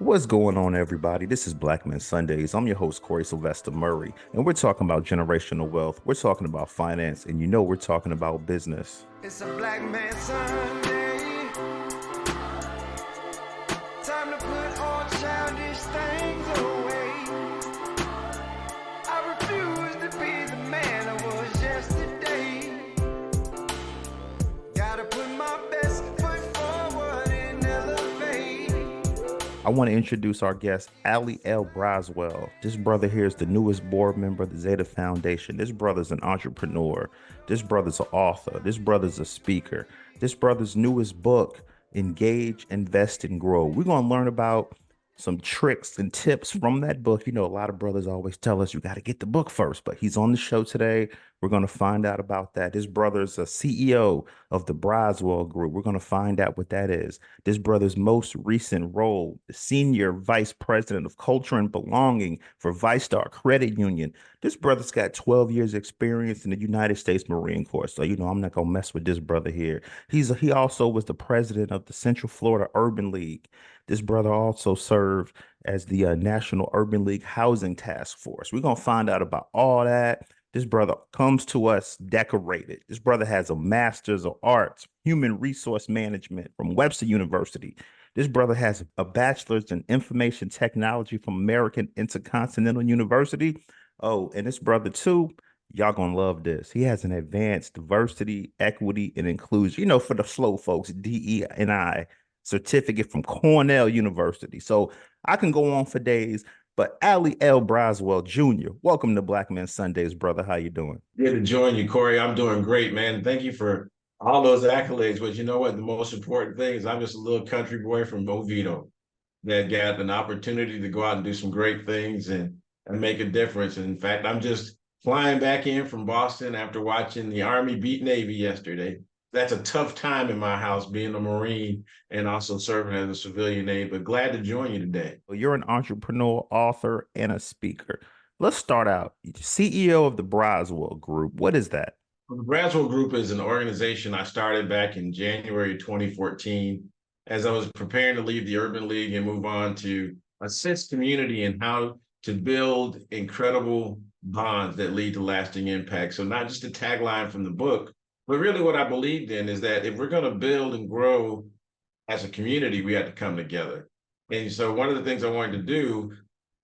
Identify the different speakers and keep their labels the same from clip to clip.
Speaker 1: What's going on, everybody? This is Black Men Sundays. I'm your host, Corie Murray, and we're talking about generational wealth. We're talking about finance, and we're talking about business.
Speaker 2: It's a Black Man Sunday. Time to put all childish things away. I refuse to be the man I was yesterday. Gotta put my best foot forward and elevate.
Speaker 1: I want to introduce our guest, Allie Braswell. This brother here is the newest board member of the Zeta Foundation. This brother's an entrepreneur. This brother's an author. This brother's a speaker. This brother's newest book, Engage, Invest, and Grow. We're going to learn about some tricks and tips from that book. A lot of brothers always tell us you got to get the book first, but he's on the show today. We're going to find out about that. This brother's a CEO of the Braswell Group. We're going to find out what that is. This brother's most recent role, the Senior Vice President of Culture and Belonging for Visar Credit Union. This brother's got 12 years experience in the United States Marine Corps. So, I'm not going to mess with this brother here. He also was the president of the Central Florida Urban League. This brother also served as the National Urban League Housing Task Force. We're going to find out about all that. This brother comes to us decorated. This brother has a Master's of Arts, Human Resource Management from Webster University. This brother has a Bachelor's in Information Technology from American Intercontinental University. Oh, and this brother too, y'all gonna love this. He has an advanced diversity, equity, and inclusion, for the slow folks, DE&I certificate from Cornell University. So I can go on for days, but Allie Braswell Jr., welcome to Black Men Sundays, brother. How you doing?
Speaker 3: Good to join you, Corie. I'm doing great, man. Thank you for all those accolades. But you know what? The most important thing is I'm just a little country boy from Oviedo that got an opportunity to go out and do some great things and make a difference. And in fact, I'm just flying back in from Boston after watching the Army beat Navy yesterday. That's a tough time in my house, being a Marine and also serving as a civilian aide, but glad to join you today.
Speaker 1: Well, you're an entrepreneur, author, and a speaker. Let's start out. CEO of the Braswell Group. What is that?
Speaker 3: Well, the Braswell Group is an organization I started back in January 2014 as I was preparing to leave the Urban League and move on to assist community in how to build incredible bonds that lead to lasting impact. So not just a tagline from the book, but really what I believed in is that if we're going to build and grow as a community, we have to come together. And so one of the things I wanted to do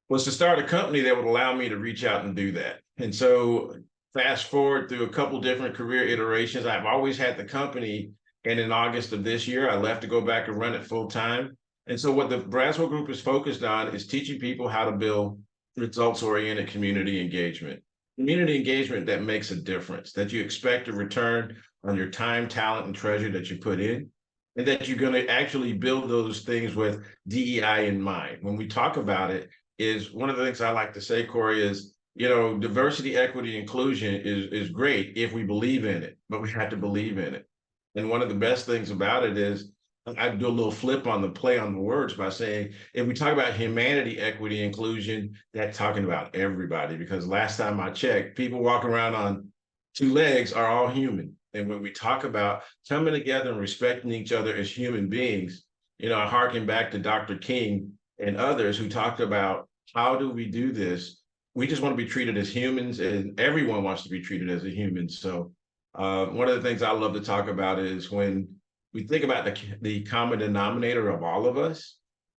Speaker 3: was to start a company that would allow me to reach out and do that. And so fast forward through a couple different career iterations, I've always had the company. And in August of this year, I left to go back and run it full time. And so what the Braswell Group is focused on is teaching people how to build results-oriented community engagement. Community engagement that makes a difference, that you expect a return on your time, talent, and treasure that you put in, and that you're going to actually build those things with DEI in mind. When we talk about it, is one of the things I like to say, Corie, is, diversity, equity, inclusion is great if we believe in it, but we have to believe in it. And one of the best things about it is I do a little flip on the play on the words by saying, if we talk about humanity, equity, inclusion, that's talking about everybody, because last time I checked, people walking around on two legs are all human. And when we talk about coming together and respecting each other as human beings, I harken back to Dr. King and others who talked about how do we do this? We just want to be treated as humans, and everyone wants to be treated as a human. So one of the things I love to talk about is when we think about the common denominator of all of us,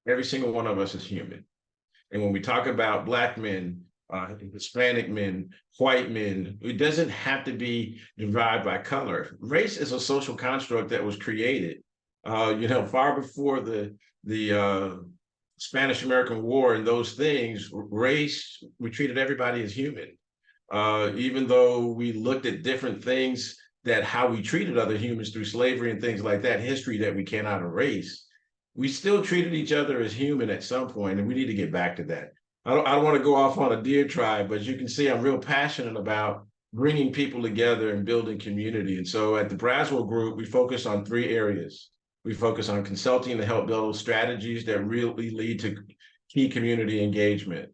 Speaker 3: every single one of us is human. And when we talk about Black men, Hispanic men, white men, it doesn't have to be derived by color. Race is a social construct that was created, far before the Spanish-American War and those things. Race, we treated everybody as human. Even though we looked at different things, that how we treated other humans through slavery and things like that, history that we cannot erase, we still treated each other as human at some point, and we need to get back to that. I don't want to go off on a diatribe, but you can see I'm real passionate about bringing people together and building community. And so at the Braswell Group, we focus on three areas. We focus on consulting to help build strategies that really lead to key community engagement.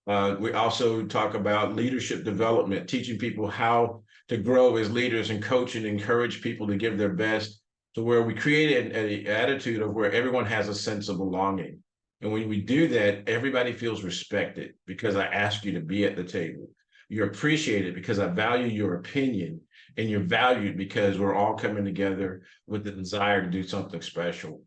Speaker 3: We also talk about leadership development, teaching people how to grow as leaders and coach and encourage people to give their best, to where we create an attitude of where everyone has a sense of belonging. And when we do that, everybody feels respected because I ask you to be at the table. You're appreciated because I value your opinion, and you're valued because we're all coming together with the desire to do something special.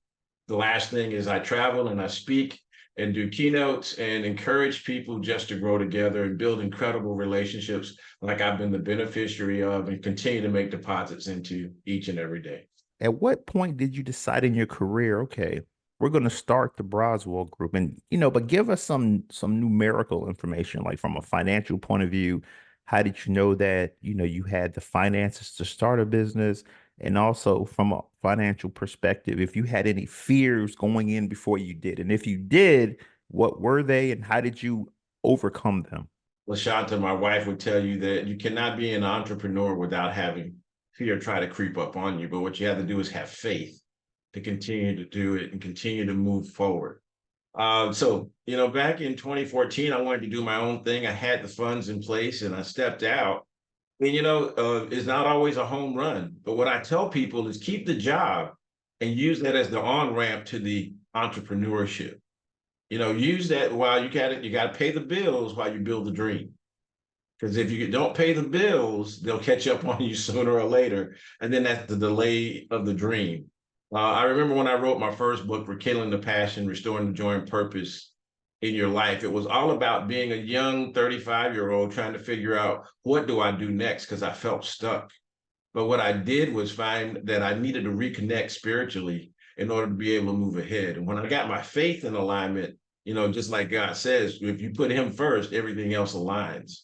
Speaker 3: The last thing is I travel and I speak and do keynotes and encourage people just to grow together and build incredible relationships like I've been the beneficiary of, and continue to make deposits into each and every day.
Speaker 1: At what point did you decide in your career, okay, we're going to start the Braswell Group? And, but give us some numerical information, like from a financial point of view. How did you know that, you had the finances to start a business? And also from a financial perspective, if you had any fears going in before you did, and if you did, what were they and how did you overcome them?
Speaker 3: LaShanta, my wife, would tell you that you cannot be an entrepreneur without having fear try to creep up on you. But what you have to do is have faith to continue to do it and continue to move forward. Back in 2014, I wanted to do my own thing. I had the funds in place and I stepped out. And, it's not always a home run. But what I tell people is keep the job and use that as the on-ramp to the entrepreneurship. Use that while you got to pay the bills while you build the dream. Because if you don't pay the bills, they'll catch up on you sooner or later. And then that's the delay of the dream. I remember when I wrote my first book, Rekindling the Passion, Restoring the Joy and Purpose in Your Life. It was all about being a young 35-year-old trying to figure out, what do I do next? Because I felt stuck. But what I did was find that I needed to reconnect spiritually in order to be able to move ahead. And when I got my faith in alignment, just like God says, if you put him first, everything else aligns.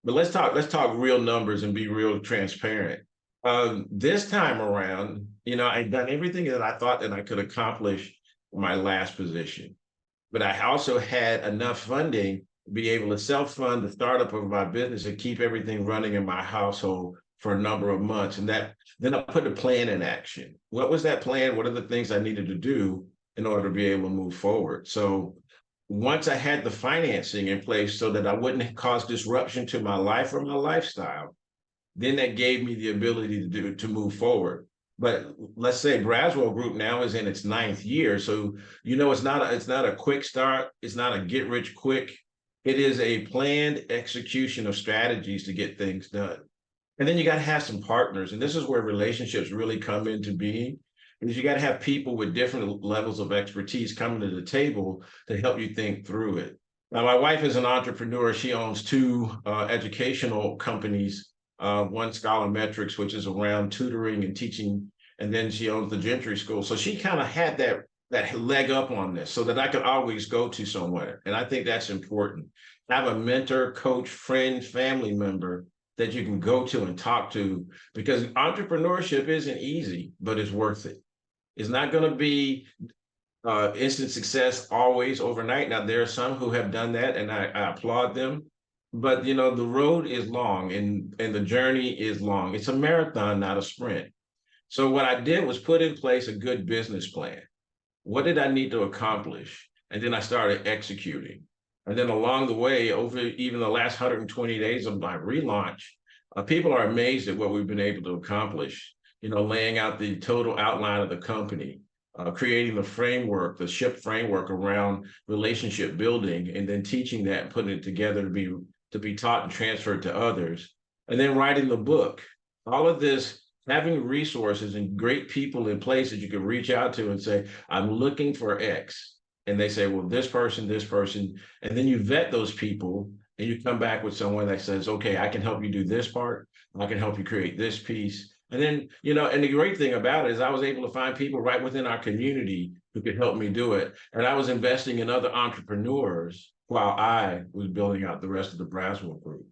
Speaker 3: But let's talk real numbers and be real transparent. This time around, I'd done everything that I thought that I could accomplish in my last position. But I also had enough funding to be able to self-fund the startup of my business and keep everything running in my household for a number of months. And then I put a plan in action. What was that plan? What are the things I needed to do in order to be able to move forward? So once I had the financing in place so that I wouldn't cause disruption to my life or my lifestyle, then that gave me the ability to move forward. But let's say Braswell Group now is in its 9th year. So, it's not a quick start. It's not a get rich quick. It is a planned execution of strategies to get things done. And then you got to have some partners. And this is where relationships really come into being, because you got to have people with different levels of expertise coming to the table to help you think through it. Now, my wife is an entrepreneur. She owns 2 educational companies. One Metrics, which is around tutoring and teaching, and then she owns the Gentry School. So she kind of had that leg up on this so that I could always go to somewhere. And I think that's important. Have a mentor, coach, friend, family member that you can go to and talk to, because entrepreneurship isn't easy, but it's worth it. It's not going to be instant success always overnight. Now, there are some who have done that, and I applaud them. But, the road is long and the journey is long. It's a marathon, not a sprint. So what I did was put in place a good business plan. What did I need to accomplish? And then I started executing. And then along the way, over even the last 120 days of my relaunch, people are amazed at what we've been able to accomplish, laying out the total outline of the company, creating the framework, the SHIP framework around relationship building, and then teaching that and putting it together to be taught and transferred to others, and then writing the book. All of this, having resources and great people in place that you can reach out to and say, I'm looking for X. And they say, well, this person, and then you vet those people and you come back with someone that says, okay, I can help you do this part. I can help you create this piece. And then, and the great thing about it is I was able to find people right within our community who could help me do it. And I was investing in other entrepreneurs while I was building out the rest of the Braswell Group.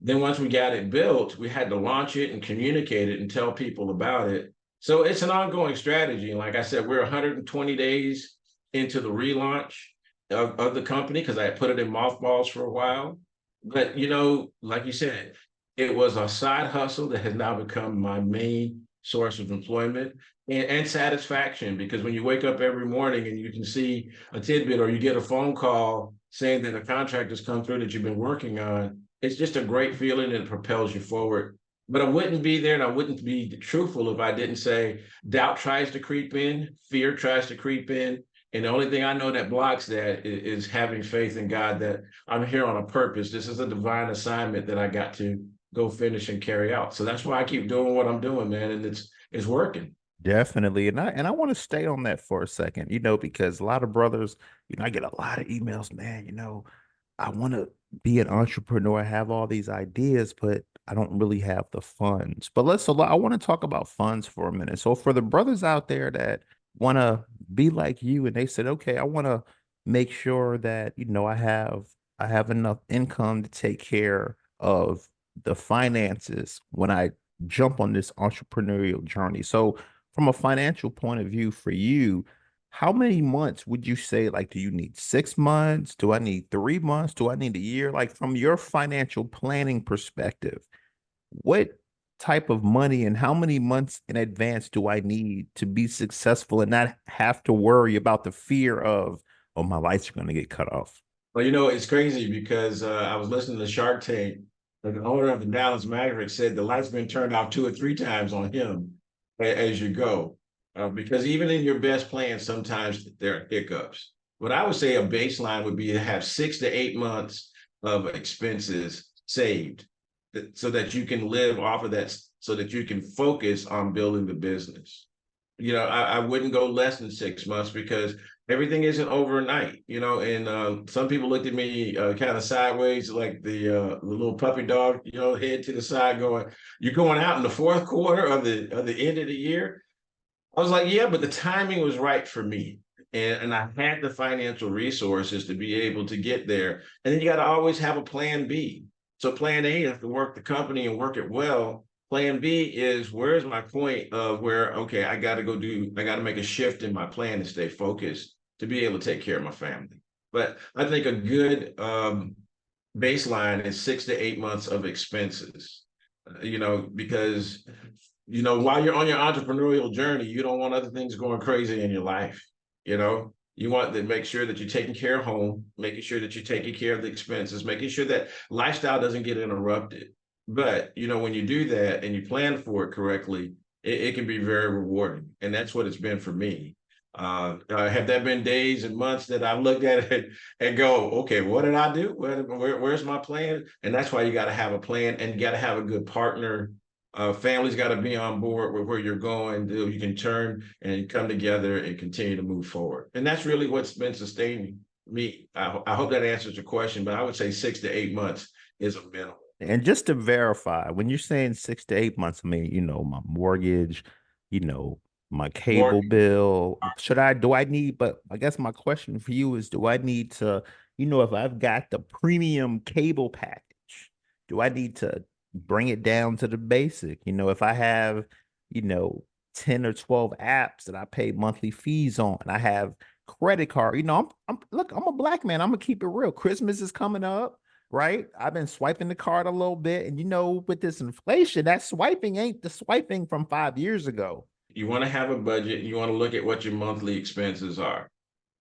Speaker 3: Then once we got it built, we had to launch it and communicate it and tell people about it. So it's an ongoing strategy. And like I said, we're 120 days into the relaunch of the company because I had put it in mothballs for a while. But, like you said, it was a side hustle that has now become my main source of employment and satisfaction, because when you wake up every morning and you can see a tidbit or you get a phone call saying that a contract has come through that you've been working on, it's just a great feeling and it propels you forward. But I wouldn't be there and I wouldn't be truthful if I didn't say doubt tries to creep in, fear tries to creep in, And the only thing I know that blocks that is having faith in God that I'm here on a purpose. This is a divine assignment that I got to go finish and carry out. So that's why I keep doing what I'm doing, man. And it's working.
Speaker 1: Definitely. And I want to stay on that for a second, because a lot of brothers, I get a lot of emails, man, I want to be an entrepreneur, have all these ideas, but I don't really have the funds. But I want to talk about funds for a minute. So for the brothers out there that want to be like you and they said, okay, I want to make sure that, I have enough income to take care of the finances when I jump on this entrepreneurial journey. So from a financial point of view for you, how many months would you say, like, do you need 6 months? Do I need 3 months? Do I need a year? Like, from your financial planning perspective, what type of money and how many months in advance do I need to be successful and not have to worry about the fear of, oh, my lights are going to get cut off?
Speaker 3: Well, it's crazy because I was listening to Shark Tank. The owner of the Dallas Mavericks said the lights been turned off 2 or 3 times on him as you go. Because even in your best plan, sometimes there are hiccups. What I would say a baseline would be to have 6 to 8 months of expenses saved so that you can live off of that, so that you can focus on building the business. I wouldn't go less than 6 months because everything isn't overnight, and some people looked at me kind of sideways, like the little puppy dog, head to the side going, you're going out in the fourth quarter of the end of the year. I was like, yeah, but the timing was right for me. And I had the financial resources to be able to get there. And then you got to always have a plan B. So plan A is to work the company and work it well. Plan B is, where's my point of where, okay, I got to make a shift in my plan to stay focused to be able to take care of my family. But I think a good baseline is 6 to 8 months of expenses, because while you're on your entrepreneurial journey, you don't want other things going crazy in your life. You want to make sure that you're taking care of home, making sure that you're taking care of the expenses, making sure that lifestyle doesn't get interrupted. But, when you do that and you plan for it correctly, it can be very rewarding. And that's what it's been for me. Have there been days and months that I've looked at it and go, okay, what did I do? Where's my plan? And that's why you got to have a plan and you got to have a good partner. Family's got to be on board with where you're going. You can turn and come together and continue to move forward. And that's really what's been sustaining me. I hope that answers your question, but I would say 6 to 8 months is a minimum.
Speaker 1: And just to verify, when you're saying 6 to 8 months, I mean, my mortgage, you know, my cable bill. Do I need, but I guess my question for you is, do I need to, if I've got the premium cable package, do I need to bring it down to the basic? If I have, you know, 10 or 12 apps that I pay monthly fees on, and I have credit card, look, I'm a black man. I'm gonna keep it real. Christmas is coming up, right? I've been swiping the card a little bit, and with this inflation, that swiping ain't the swiping from 5 years ago.
Speaker 3: You want to have a budget. You want to look at what your monthly expenses are,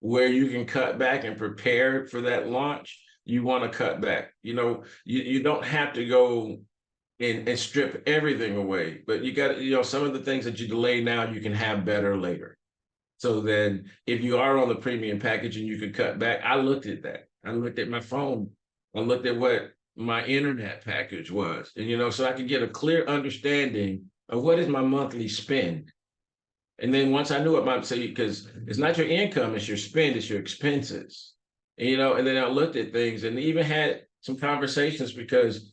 Speaker 3: where you can cut back and prepare for that launch. You want to cut back. You don't have to go and strip everything away, but you got, some of the things that you delay now, you can have better later. So then if you are on the premium package and you could cut back, I looked at that. I looked at my phone. I looked at what my internet package was, and, so I could get a clear understanding of what is my monthly spend. And then once I knew what because it's not your income, it's your spend, it's your expenses. And then I looked at things and even had some conversations because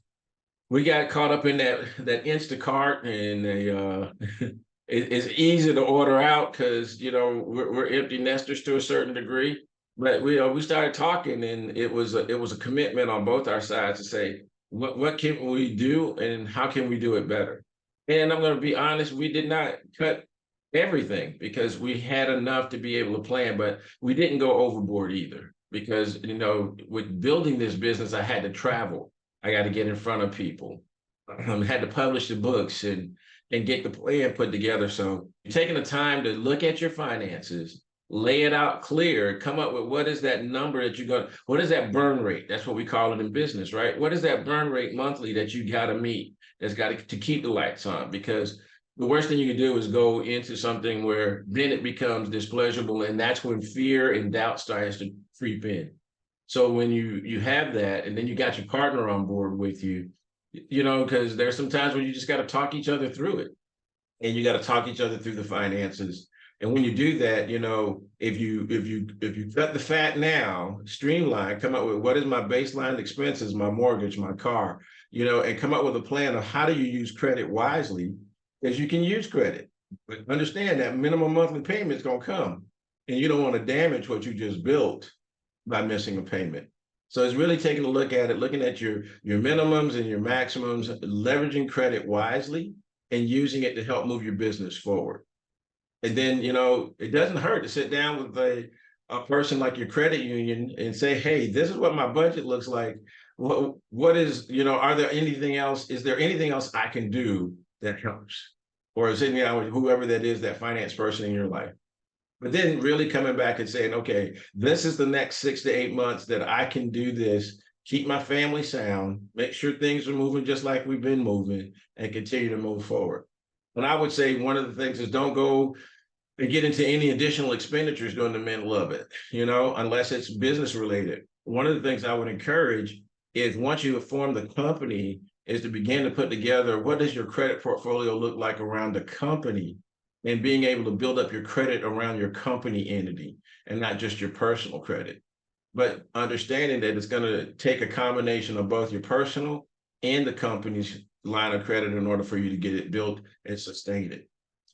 Speaker 3: we got caught up in that Instacart, and it's easy to order out because we're empty nesters to a certain degree. But we started talking, and it was a commitment on both our sides to say what can we do and how can we do it better. And I'm going to be honest, we did not cut everything because we had enough to be able to plan, but we didn't go overboard either because with building this business, I had to travel. I got to get in front of people. I had to publish the books and get the plan put together. So taking the time to look at your finances, lay it out clear, come up with what is that number that what is that burn rate? That's what we call it in business, right? What is that burn rate monthly that you got to meet? That's got to keep the lights on? Because the worst thing you can do is go into something where then it becomes displeasurable, and that's when fear and doubt starts to creep in. So when you have that, and then you got your partner on board with you, because there's some times when you just got to talk each other through it, and you got to talk each other through the finances. And when you do that, if you cut the fat now, streamline, come up with what is my baseline expenses, my mortgage, my car, and come up with a plan of how do you use credit wisely, because you can use credit, but understand that minimum monthly payment is going to come, and you don't want to damage what you just built by missing a payment. So it's really taking a look at it, looking at your minimums and your maximums, leveraging credit wisely, and using it to help move your business forward. And then, it doesn't hurt to sit down with a person like your credit union and say, hey, this is what my budget looks like. What is, are there anything else? Is there anything else I can do that helps? Or is it, whoever that is, that finance person in your life? But then really coming back and saying, okay, this is the next 6 to 8 months that I can do this, keep my family sound, make sure things are moving just like we've been moving, and continue to move forward. And I would say one of the things is don't go and get into any additional expenditures during the middle of it, unless it's business related. One of the things I would encourage is once you form the company is to begin to put together, what does your credit portfolio look like around the company, and being able to build up your credit around your company entity and not just your personal credit. But understanding that it's going to take a combination of both your personal and the company's line of credit in order for you to get it built and sustain it.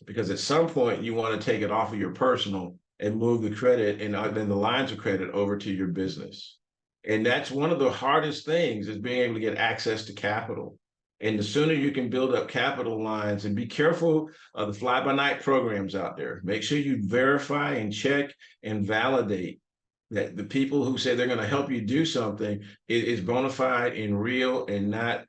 Speaker 3: Because at some point you want to take it off of your personal and move the credit and then the lines of credit over to your business. And that's one of the hardest things, is being able to get access to capital. And the sooner you can build up capital lines, and be careful of the fly-by-night programs out there. Make sure you verify and check and validate that the people who say they're going to help you do something is bona fide and real, and not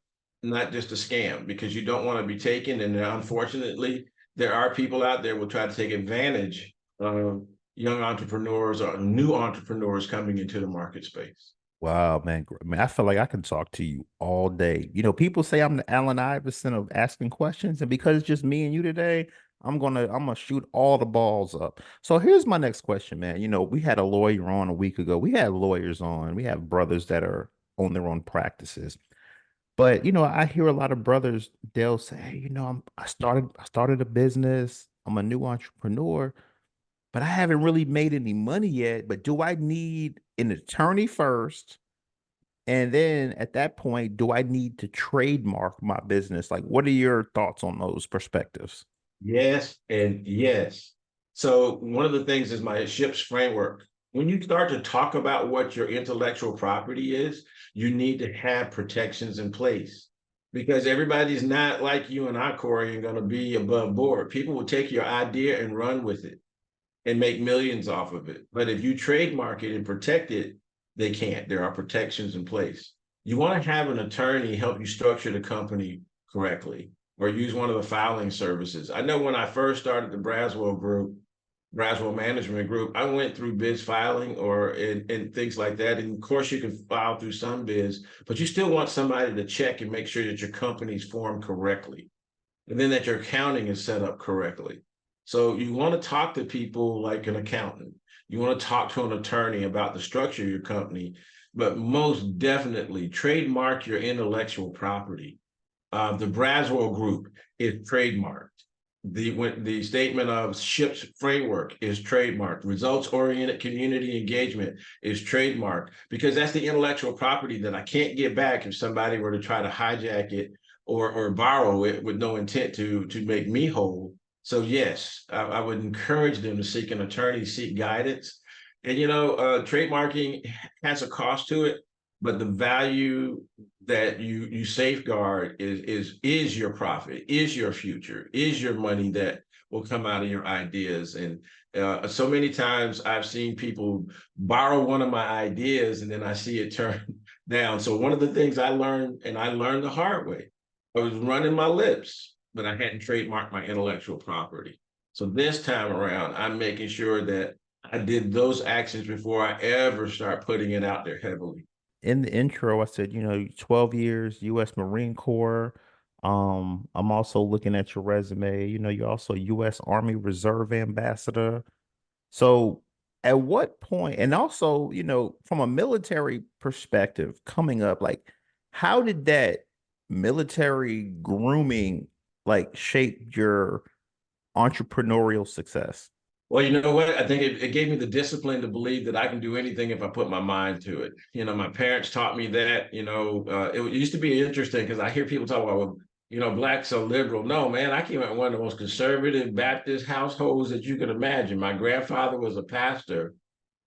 Speaker 3: just a scam, because you don't want to be taken. And unfortunately, there are people out there who will try to take advantage of young entrepreneurs or new entrepreneurs coming into the market space.
Speaker 1: Wow, man. Man, I feel like I can talk to you all day. People say I'm the Allen Iverson of asking questions, and because it's just me and you today, I'm gonna shoot all the balls up. So here's my next question, man. We had a lawyer on a week ago. We had lawyers on. We have brothers that are on their own practices. But I hear a lot of brothers, they'll say, hey, I started a business. I'm a new entrepreneur, but I haven't really made any money yet. But do I need an attorney first? And then at that point, do I need to trademark my business? Like, what are your thoughts on those perspectives?
Speaker 3: Yes, and yes. So one of the things is my SHIPS framework. When you start to talk about what your intellectual property is, you need to have protections in place, because everybody's not like you and I, Corie, and going to be above board. People will take your idea and run with it and make millions off of it. But if you trademark it and protect it, they can't. There are protections in place. You want to have an attorney help you structure the company correctly, or use one of the filing services. I know when I first started the Braswell Group, Braswell Management Group, I went through biz filing and things like that. And of course, you can file through some biz, but you still want somebody to check and make sure that your company's formed correctly, and then that your accounting is set up correctly. So you want to talk to people like an accountant. You want to talk to an attorney about the structure of your company, but most definitely trademark your intellectual property. The Braswell Group is trademarked. The statement of SHIPS framework is trademarked. Results-oriented community engagement is trademarked, because that's the intellectual property that I can't get back if somebody were to try to hijack it or borrow it with no intent to make me whole. So yes, I would encourage them to seek an attorney, seek guidance. And trademarking has a cost to it, but the value that you safeguard is your profit, is your future, is your money that will come out of your ideas. And so many times I've seen people borrow one of my ideas and then I see it turn down. So one of the things I learned, and I learned the hard way, I was running my lips, but I hadn't trademarked my intellectual property. So this time around, I'm making sure that I did those actions before I ever start putting it out there heavily.
Speaker 1: In the intro, I said, 12 years, U.S. Marine Corps. I'm also looking at your resume. You know, you're also U.S. Army Reserve Ambassador. So at what point, and also, you know, from a military perspective coming up, like how did that military grooming like shape your entrepreneurial success?
Speaker 3: Well, you know what? I think it gave me the discipline to believe that I can do anything if I put my mind to it. You know, my parents taught me that. It used to be interesting because I hear people talk about, well, blacks are liberal. No, man, I came out one of the most conservative Baptist households that you could imagine. My grandfather was a pastor,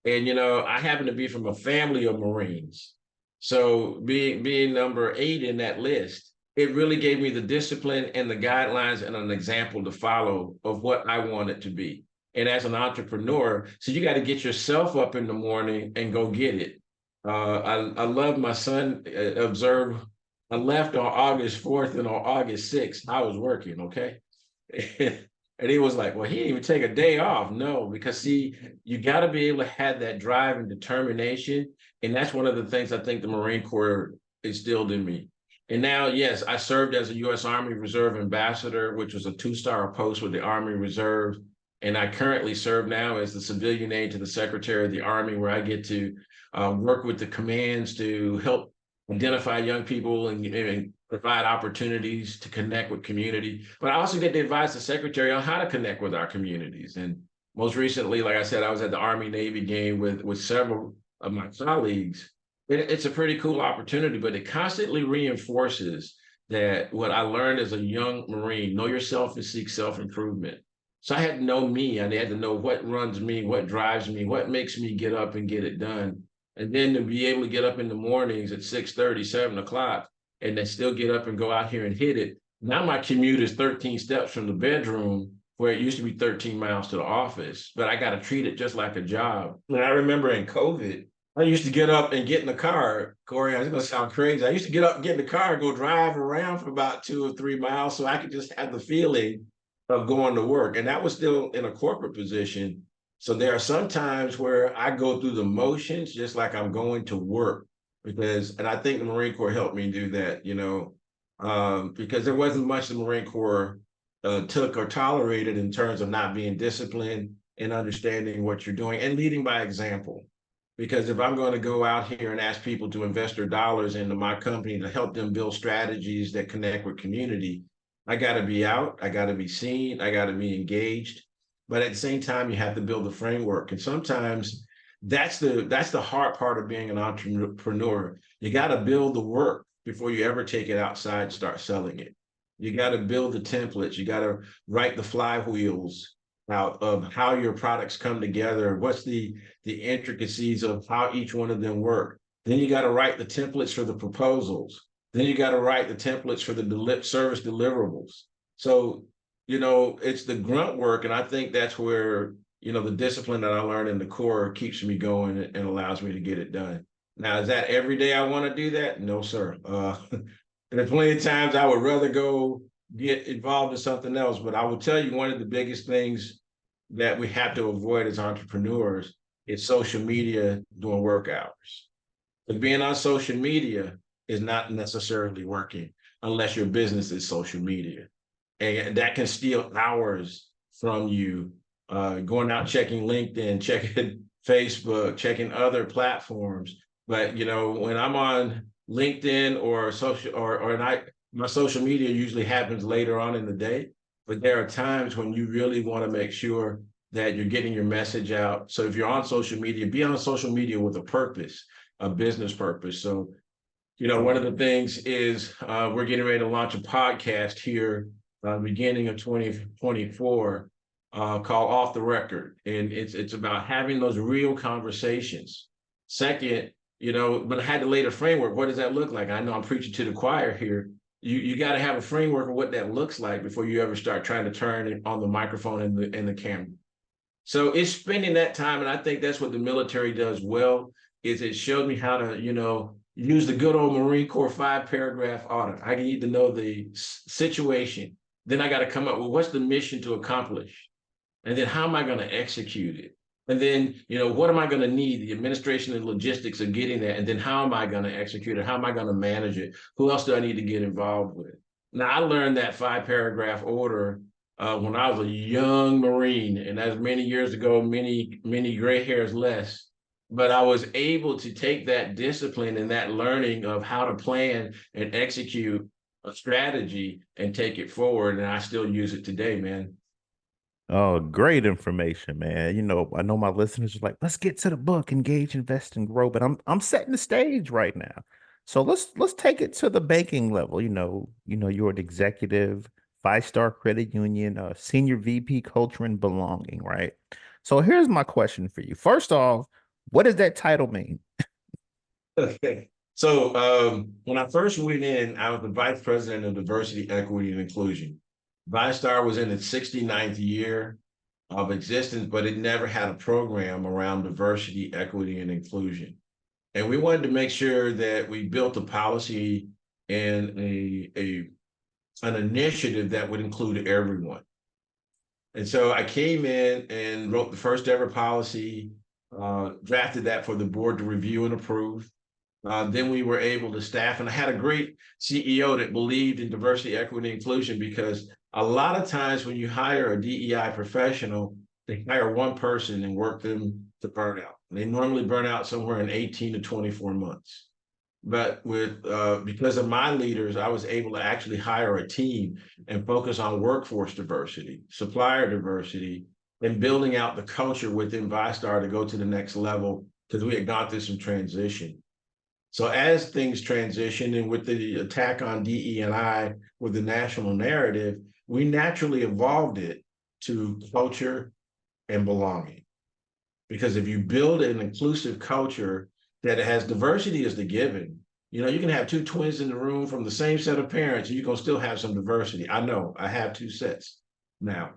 Speaker 3: and I happen to be from a family of Marines. So being number 8 in that list, it really gave me the discipline and the guidelines and an example to follow of what I wanted to be. And as an entrepreneur, so you got to get yourself up in the morning and go get it. I love my son observed. I left on August 4th, and on August 6th, I was working. Okay. And he was like, well, he didn't even take a day off. No, because see, you got to be able to have that drive and determination. And that's one of the things I think the Marine Corps instilled in me. And now, yes, I served as a U.S. Army Reserve Ambassador, which was a 2-star post with the Army Reserve. And I currently serve now as the civilian aide to the Secretary of the Army, where I get to work with the commands to help identify young people and provide opportunities to connect with community. But I also get to advise the Secretary on how to connect with our communities. And most recently, like I said, I was at the Army-Navy game with several of my colleagues. It's a pretty cool opportunity, but it constantly reinforces that what I learned as a young Marine: know yourself and seek self-improvement. So I had to know me. I had to know what runs me, what drives me, what makes me get up and get it done. And then to be able to get up in the mornings at 6:30, 7 o'clock, and then still get up and go out here and hit it. Now my commute is 13 steps from the bedroom, where it used to be 13 miles to the office, but I got to treat it just like a job. And I remember in COVID, I used to get up and get in the car. Corie, it's going to sound crazy. I used to get up and get in the car and go drive around for about 2 or 3 miles so I could just have the feeling of going to work. And that was still in a corporate position. So there are some times where I go through the motions just like I'm going to work, and I think the Marine Corps helped me do that, because there wasn't much the Marine Corps took or tolerated in terms of not being disciplined and understanding what you're doing and leading by example. Because if I'm going to go out here and ask people to invest their dollars into my company to help them build strategies that connect with community, I got to be out, I got to be seen, I got to be engaged. But at the same time, you have to build a framework. And sometimes that's the hard part of being an entrepreneur. You got to build the work before you ever take it outside and start selling it. You got to build the templates. You got to write the flywheels out of how your products come together. What's the intricacies of how each one of them work. Then you got to write the templates for the proposals. Then you got to write the templates for the service deliverables. So, it's the grunt work. And I think that's where, the discipline that I learned in the Corps keeps me going and allows me to get it done. Now, is that every day I want to do that? No, sir. There's plenty of times I would rather go get involved in something else. But I will tell you, one of the biggest things that we have to avoid as entrepreneurs is social media during work hours. But being on social media is not necessarily working unless your business is social media. And that can steal hours from you, going out, checking LinkedIn, checking Facebook, checking other platforms. But, when I'm on LinkedIn or my social media usually happens later on in the day. But there are times when you really want to make sure that you're getting your message out. So if you're on social media, be on social media with a purpose, a business purpose. So, one of the things is we're getting ready to launch a podcast here beginning of 2024 called Off the Record. And it's about having those real conversations. Second, but I had to lay the framework. What does that look like? I know I'm preaching to the choir here. You got to have a framework of what that looks like before you ever start trying to turn it on the microphone and the camera. So it's spending that time. And I think that's what the military does well, is it showed me how to, use the good old Marine Corps 5-paragraph audit. I need to know the situation. Then I got to come up with what's the mission to accomplish? And then how am I going to execute it? And then, what am I going to need? The administration and logistics of getting that. And then how am I going to execute it? How am I going to manage it? Who else do I need to get involved with? Now, I learned that 5-paragraph order when I was a young Marine, and that's many years ago, many gray hairs less. But I was able to take that discipline and that learning of how to plan and execute a strategy and take it forward. And I still use it today, man.
Speaker 1: Oh, great information, man. I know my listeners are like, let's get to the book, engage, invest, and grow. But I'm setting the stage right now. So let's take it to the banking level. You're an executive, five-star credit union, senior VP culture and belonging, right? So here's my question for you. First off, what does that title mean?
Speaker 3: Okay. So when I first went in, I was the vice president of diversity, equity, and inclusion. ViStar was in its 69th year of existence, but it never had a program around diversity, equity, and inclusion. And we wanted to make sure that we built a policy and an initiative that would include everyone. And so I came in and wrote the first ever policy, drafted that for the board to review and approve. Then we were able to staff, and I had a great CEO that believed in diversity, equity, and inclusion, because a lot of times when you hire a DEI professional, they hire one person and work them to burnout. They normally burn out somewhere in 18 to 24 months. But because of my leaders, I was able to actually hire a team and focus on workforce diversity, supplier diversity, and building out the culture within ViStar to go to the next level, because we had gone through some transition. So as things transitioned, and with the attack on DE&I with the national narrative, we naturally evolved it to culture and belonging. Because if you build an inclusive culture that has diversity as the given, you can have two twins in the room from the same set of parents, and you're going to still have some diversity. I know, I have two sets now.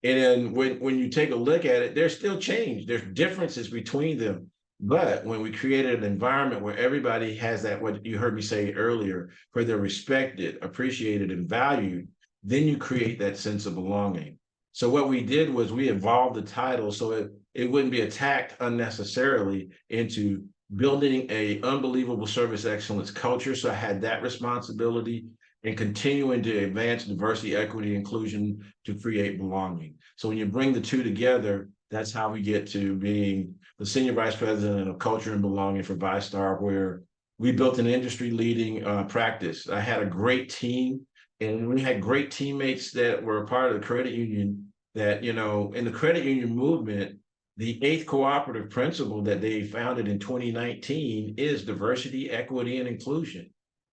Speaker 3: And then when you take a look at it, there's still change. There's differences between them. But when we created an environment where everybody has that, what you heard me say earlier, where they're respected, appreciated, and valued, then you create that sense of belonging. So what we did was we evolved the title so it wouldn't be attacked unnecessarily into building a unbelievable service excellence culture. So I had that responsibility, and continuing to advance diversity, equity, inclusion to create belonging. So when you bring the two together, that's how we get to being the senior vice president of culture and belonging for ViStar, where we built an industry-leading practice. I had a great team, and we had great teammates that were a part of the credit union that, in the credit union movement, the 8th cooperative principle that they founded in 2019 is diversity, equity, and inclusion.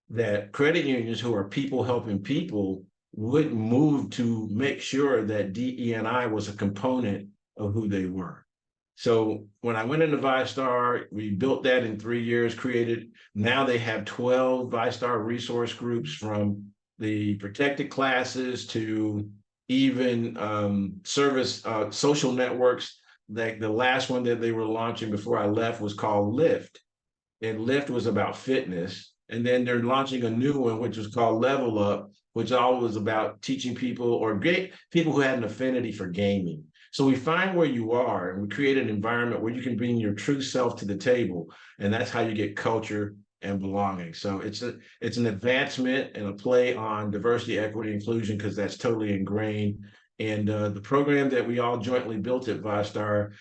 Speaker 3: That credit unions, who are people helping people, would move to make sure that DE&I was a component of who they were. So when I went into ViStar, we built that in 3 years, now they have 12 ViStar resource groups, from the protected classes to even service social networks. Like the last one that they were launching before I left was called Lift. And Lift was about fitness. And then they're launching a new one, which was called Level Up, which all was about teaching people or people who had an affinity for gaming. So we find where you are, and we create an environment where you can bring your true self to the table. And that's how you get culture and belonging. So it's an advancement and a play on diversity, equity, inclusion, because that's totally ingrained. And the program that we all jointly built at ViStar,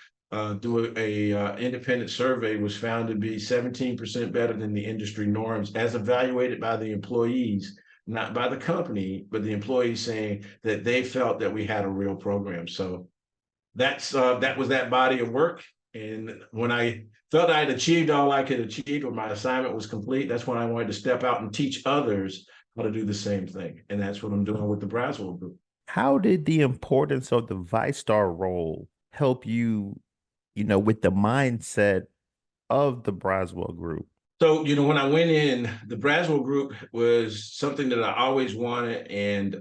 Speaker 3: through a independent survey, was found to be 17% better than the industry norms, as evaluated by the employees, not by the company, but the employees saying that they felt that we had a real program. So that was that body of work. And when I felt I had achieved all I could achieve, or my assignment was complete, that's when I wanted to step out and teach others how to do the same thing. And that's what I'm doing with the Braswell Group.
Speaker 1: How did the importance of the vice star role help you, with the mindset of the Braswell Group?
Speaker 3: So, when I went in, the Braswell Group was something that I always wanted. And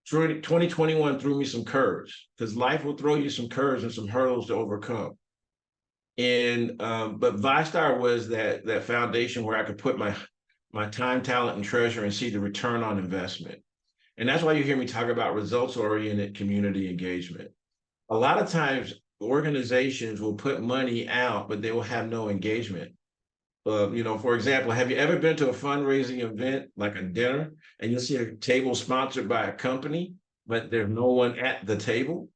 Speaker 3: 2021 threw me some curves, because life will throw you some curves and some hurdles to overcome. And but ViStar was that foundation where I could put my time, talent, and treasure and see the return on investment. And that's why you hear me talk about results-oriented community engagement. A lot of times organizations will put money out, but they will have no engagement. For example, have you ever been to a fundraising event like a dinner and you'll see a table sponsored by a company, but there's no one at the table?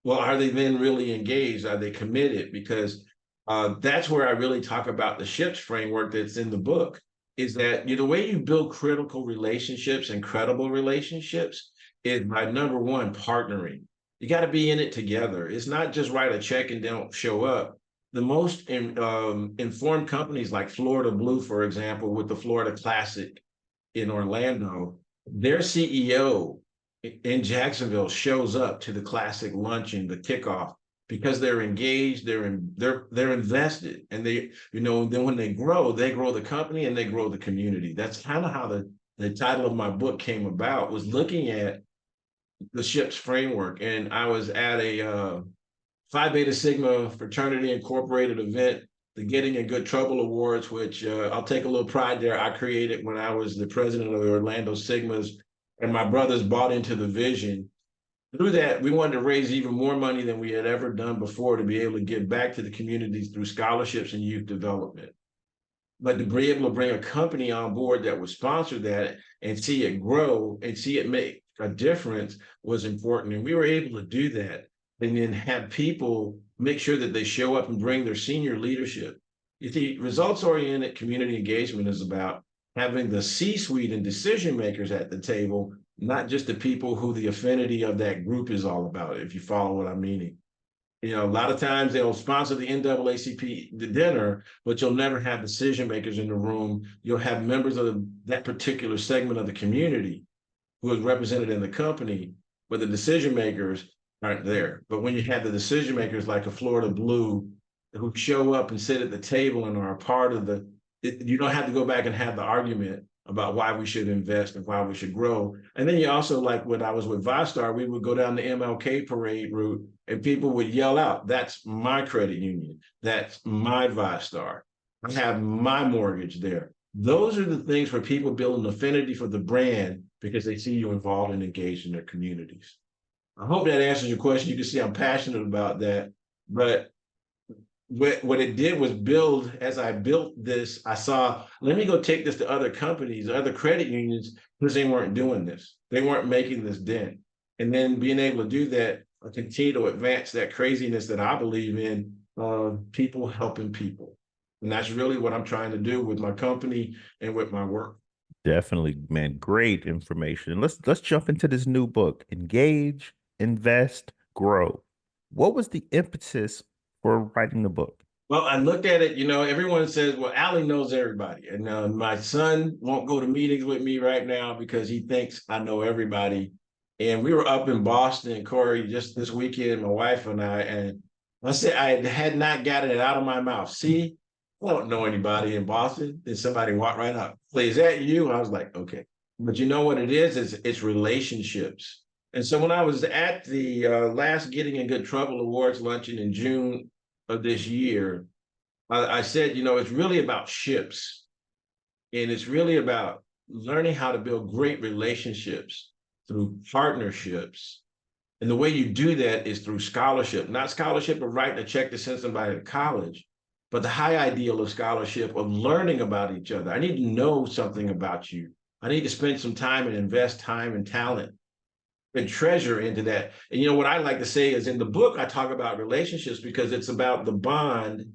Speaker 3: Well, are they then really engaged? Are they committed? Because that's where I really talk about the SHIPS framework that's in the book, is that the way you build critical relationships and credible relationships is by number one, partnering. You got to be in it together. It's not just write a check and don't show up. The most informed companies like Florida Blue, for example, with the Florida Classic in Orlando, their CEO in Jacksonville shows up to the classic luncheon, the kickoff, because they're engaged, they're invested, and then when they grow the company and they grow the community. That's kind of how the title of my book came about, was looking at the SHIPS framework. And I was at a Phi Beta Sigma Fraternity Incorporated event, the Getting in Good Trouble Awards, which I'll take a little pride there. I created when I was the president of the Orlando Sigmas, and my brothers bought into the vision. Through that, we wanted to raise even more money than we had ever done before to be able to give back to the communities through scholarships and youth development. But to be able to bring a company on board that would sponsor that and see it grow and see it make a difference was important. And we were able to do that, and then have people make sure that they show up and bring their senior leadership. You see, results-oriented community engagement is about having the C-suite and decision makers at the table, not just the people who the affinity of that group is all about, if you follow what I'm meaning. A lot of times they'll sponsor the NAACP the dinner, but you'll never have decision makers in the room. You'll have members of that particular segment of the community who is represented in the company, but the decision makers aren't there. But when you have the decision makers like a Florida Blue who show up and sit at the table and are a part of you don't have to go back and have the argument about why we should invest and why we should grow. And then you also, like when I was with Visar, we would go down the MLK parade route and people would yell out, "That's my credit union. That's my Visar. I have my mortgage there." Those are the things where people build an affinity for the brand because they see you involved and engaged in their communities. I hope that answers your question. You can see I'm passionate about that. But what it did was build, as I built this, I saw, let me go take this to other companies, other credit unions, because they weren't doing this. They weren't making this dent. And then being able to do that, I continue to advance that craziness that I believe in, people helping people. And that's really what I'm trying to do with my company and with my work.
Speaker 1: Definitely, man. Great information. And let's jump into this new book, Engage, Invest, Grow. What was the impetus for writing the book?
Speaker 3: Well, I looked at it, everyone says, well, Allie knows everybody. And my son won't go to meetings with me right now because he thinks I know everybody. And we were up in Boston, Corie, just this weekend, my wife and I said, I had not gotten it out of my mouth. See, I don't know anybody in Boston. Then somebody walked right up. Is that you? I was like, okay. But you know what it is it's relationships. And so when I was at the last Getting in Good Trouble Awards luncheon in June of this year, I said, it's really about ships. And it's really about learning how to build great relationships through partnerships. And the way you do that is through scholarship, not scholarship of writing a check to send somebody to college, but the high ideal of scholarship of learning about each other. I need to know something about you. I need to spend some time and invest time and talent and treasure into that. And what I like to say is, in the book, I talk about relationships because it's about the bond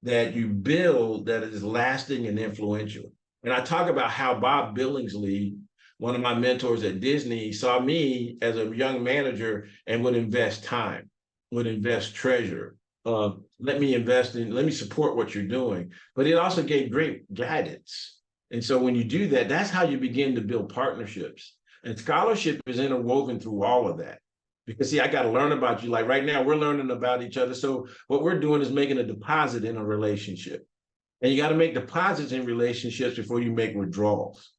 Speaker 3: that you build that is lasting and influential. And I talk about how Bob Billingsley, one of my mentors at Disney, saw me as a young manager and would invest time, would invest treasure. Let me support what you're doing. But it also gave great guidance. And so when you do that, that's how you begin to build partnerships. And scholarship is interwoven through all of that. Because see, I got to learn about you. Like right now, we're learning about each other. So what we're doing is making a deposit in a relationship. And you got to make deposits in relationships before you make withdrawals.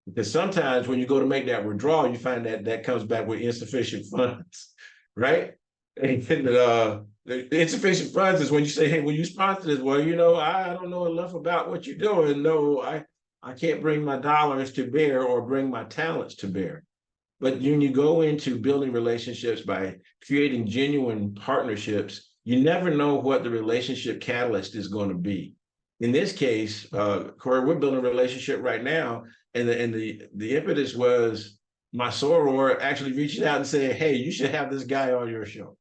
Speaker 3: Because sometimes when you go to make that withdrawal, you find that comes back with insufficient funds, right? And the insufficient funds is when you say, hey, will you sponsor this? Well, I don't know enough about what you're doing. No, I can't bring my dollars to bear or bring my talents to bear. But when you go into building relationships by creating genuine partnerships, you never know what the relationship catalyst is going to be. in this case, Corie, we're building a relationship right now, and the impetus was my soror actually reaching out and saying, "Hey, you should have this guy on your show."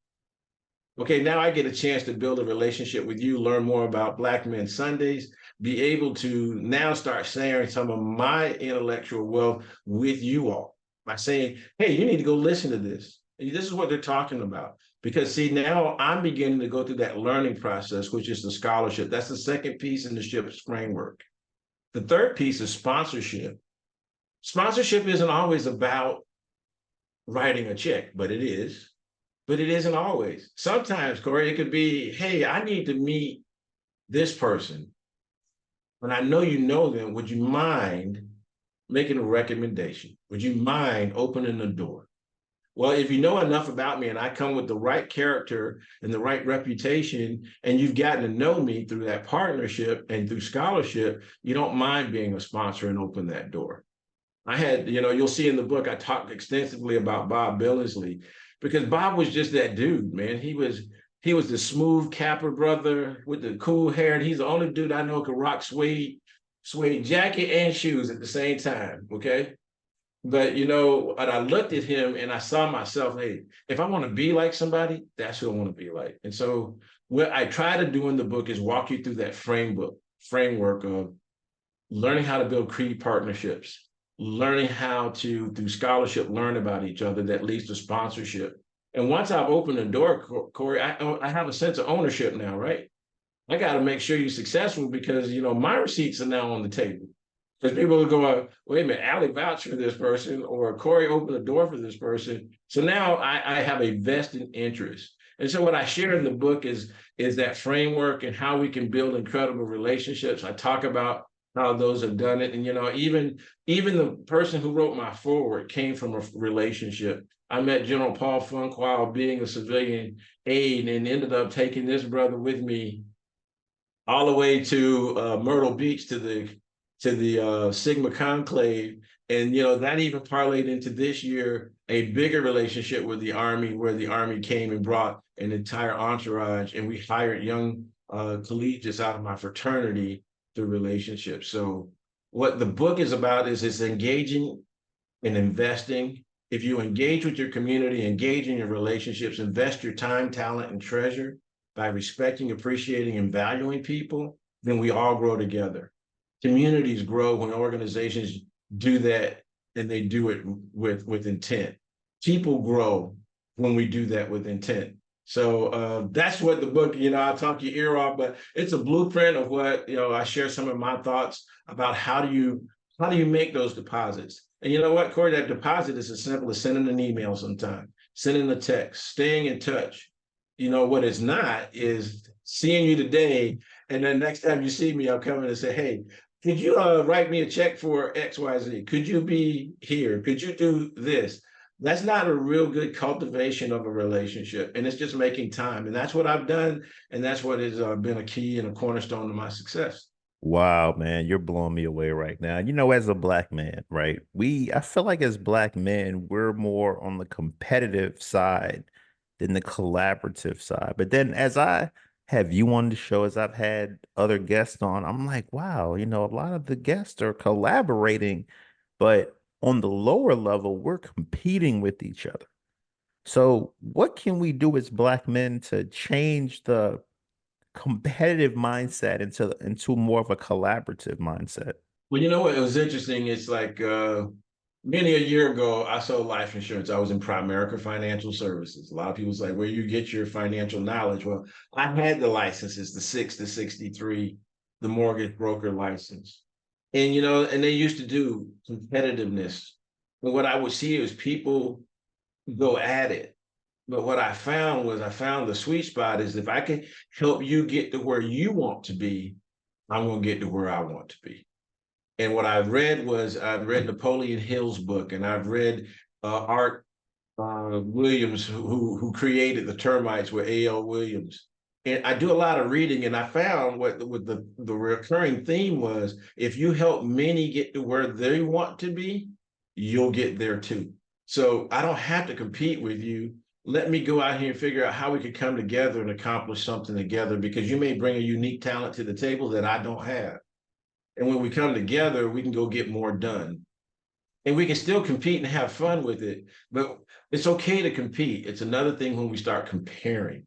Speaker 3: Okay, now I get a chance to build a relationship with you, learn more about Black Men Sundays, be able to now start sharing some of my intellectual wealth with you all by saying, hey, you need to go listen to this. And this is what they're talking about. Because see, now I'm beginning to go through that learning process, which is the scholarship. That's the second piece in the SHIP's framework. The third piece is sponsorship. Sponsorship isn't always about writing a check, but it is. But it isn't always. Sometimes, Corie, it could be, hey, I need to meet this person. And I know you know them. Would you mind making a recommendation? Would you mind opening the door? Well, if you know enough about me and I come with the right character and the right reputation, and you've gotten to know me through that partnership and through scholarship, you don't mind being a sponsor and open that door. I had, you'll see in the book, I talked extensively about Bob Billingsley, because Bob was just that dude, man. He was the smooth Capper brother with the cool hair, and he's the only dude I know could rock suede jacket and shoes at the same time. Okay. But and I looked at him and I saw myself, hey, if I want to be like somebody, that's who I want to be like. And so what I try to do in the book is walk you through that framework of learning how to build creed partnerships, learning how to, through scholarship, learn about each other that leads to sponsorship. And once I've opened the door, Corie, I have a sense of ownership now, right? I got to make sure you're successful because, my receipts are now on the table. Because people will go, wait a minute, Allie vouched for this person, or Corie opened the door for this person. So now I have a vested interest. And so what I share in the book is that framework and how we can build incredible relationships. I talk about how those have done it. And, even the person who wrote my foreword came from a relationship. I met General Paul Funk while being a civilian aide and ended up taking this brother with me all the way to Myrtle Beach to the Sigma Conclave. And, that even parlayed into this year, a bigger relationship with the Army, where the Army came and brought an entire entourage, and we hired young collegiates out of my fraternity through relationships. So what the book is about is it's engaging and investing. If you engage with your community, engage in your relationships, invest your time, talent, and treasure by respecting, appreciating, and valuing people, then we all grow together. Communities grow when organizations do that, and they do it with intent. People grow when we do that with intent. So that's what the book, I'll talk your ear off, but it's a blueprint of what, I share some of my thoughts about how do you make those deposits. And you know what, Corie, that deposit is as simple as sending an email sometime, sending a text, staying in touch. What it's not is seeing you today, and then next time you see me, I'll come in and say, hey, could you write me a check for XYZ? Could you be here? Could you do this? That's not a real good cultivation of a relationship, and it's just making time. And that's what I've done, and that's what has been a key and a cornerstone to my success.
Speaker 1: Wow, man, you're blowing me away right now. As a Black man, right? I feel like as Black men, we're more on the competitive side than the collaborative side. But then as I have you on the show, as I've had other guests on, I'm like, wow, a lot of the guests are collaborating, but on the lower level, we're competing with each other. So what can we do as Black men to change the competitive mindset into more of a collaborative mindset?
Speaker 3: Well, you know what? It was interesting. It's like many a year ago, I sold life insurance. I was in Primerica Financial Services. A lot of people say, where you get your financial knowledge. Well, I had the licenses, the 6 to 63, the mortgage broker license. And, and they used to do competitiveness. But what I would see is people go at it. But what I found the sweet spot is if I can help you get to where you want to be, I'm going to get to where I want to be. And what I've read Napoleon Hill's book, and I've read Art Williams, who created the termites with A.L. Williams. And I do a lot of reading, and I found what the recurring theme was, if you help many get to where they want to be, you'll get there too. So I don't have to compete with you. let me go out here and figure out how we could come together and accomplish something together, because you may bring a unique talent to the table that I don't have. And when we come together, we can go get more done. And we can still compete and have fun with it, but it's okay to compete. It's another thing when we start comparing.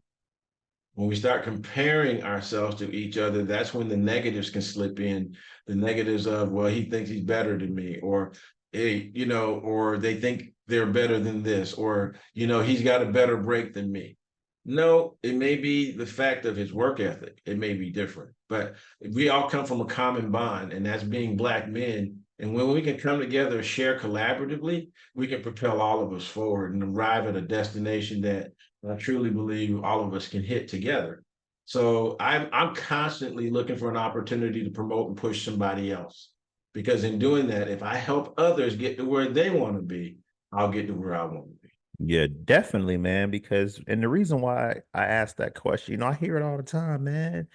Speaker 3: When we start comparing ourselves to each other, that's when the negatives can slip in. The negatives of, well, he thinks he's better than me, or hey, or they think they're better than this, or he's got a better break than me. No, it may be the fact of his work ethic. It may be different, but we all come from a common bond, and that's being Black men. And when we can come together and share collaboratively, we can propel all of us forward and arrive at a destination that I truly believe all of us can hit together. So I'm constantly looking for an opportunity to promote and push somebody else. Because in doing that, if I help others get to where they want to be, I'll get to where I want to be.
Speaker 1: Yeah, definitely, man. Because, and the reason why I asked that question, I hear it all the time, man.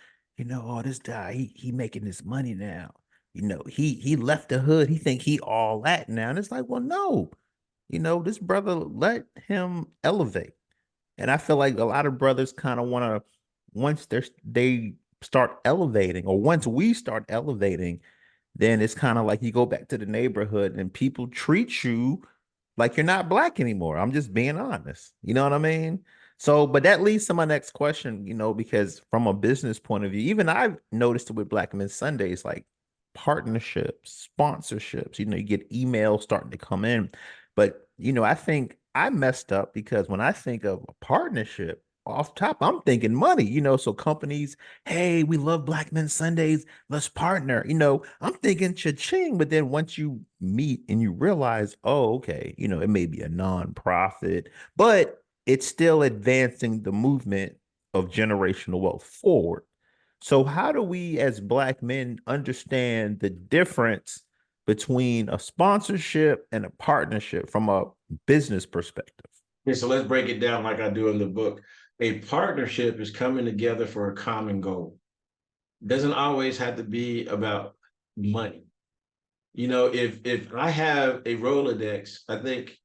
Speaker 1: Oh, this guy, he making this money now. He left the hood. He think he all that now. And it's like, well, no, this brother, let him elevate. And I feel like a lot of brothers kind of want to, once they start elevating, or once we start elevating, then it's kind of like you go back to the neighborhood and people treat you like you're not Black anymore. I'm just being honest. You know what I mean? So, but that leads to my next question, because from a business point of view, even I've noticed it with Black Men Sundays, like partnerships, sponsorships, you get emails starting to come in. But, I think I messed up because when I think of a partnership, off top, I'm thinking money, so companies, hey, we love Black Men Sundays, let's partner. I'm thinking cha-ching, but then once you meet and you realize, oh, okay, it may be a nonprofit, but it's still advancing the movement of generational wealth forward. So how do we as Black men understand the difference between a sponsorship and a partnership from a business perspective?
Speaker 3: Okay, so let's break it down like I do in the book. A partnership is coming together for a common goal. It doesn't always have to be about money. If I have a Rolodex, I think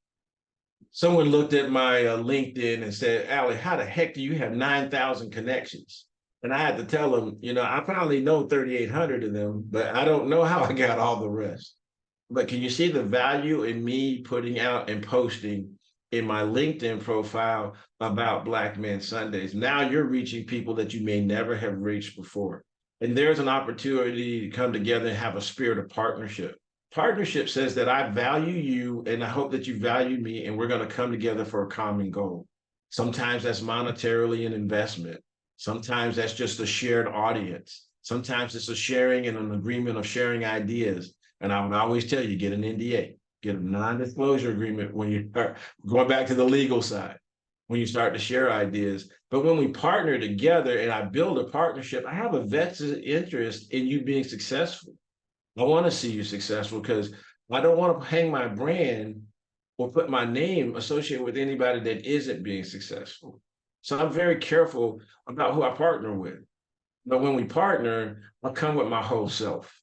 Speaker 3: someone looked at my LinkedIn and said, Allie, how the heck do you have 9,000 connections? And I had to tell them, I probably know 3,800 of them, but I don't know how I got all the rest. But can you see the value in me putting out and posting in my LinkedIn profile about Black Men Sundays? Now you're reaching people that you may never have reached before. And there's an opportunity to come together and have a spirit of partnership. Partnership says that I value you and I hope that you value me, and we're going to come together for a common goal. Sometimes that's monetarily an investment. Sometimes that's just a shared audience. Sometimes it's a sharing and an agreement of sharing ideas. And I would always tell you, get an NDA, get a non-disclosure agreement when you start going back to the legal side, when you start to share ideas. But when we partner together and I build a partnership, I have a vested interest in you being successful. I want to see you successful because I don't want to hang my brand or put my name associated with anybody that isn't being successful. So I'm very careful about who I partner with. But when we partner, I come with my whole self.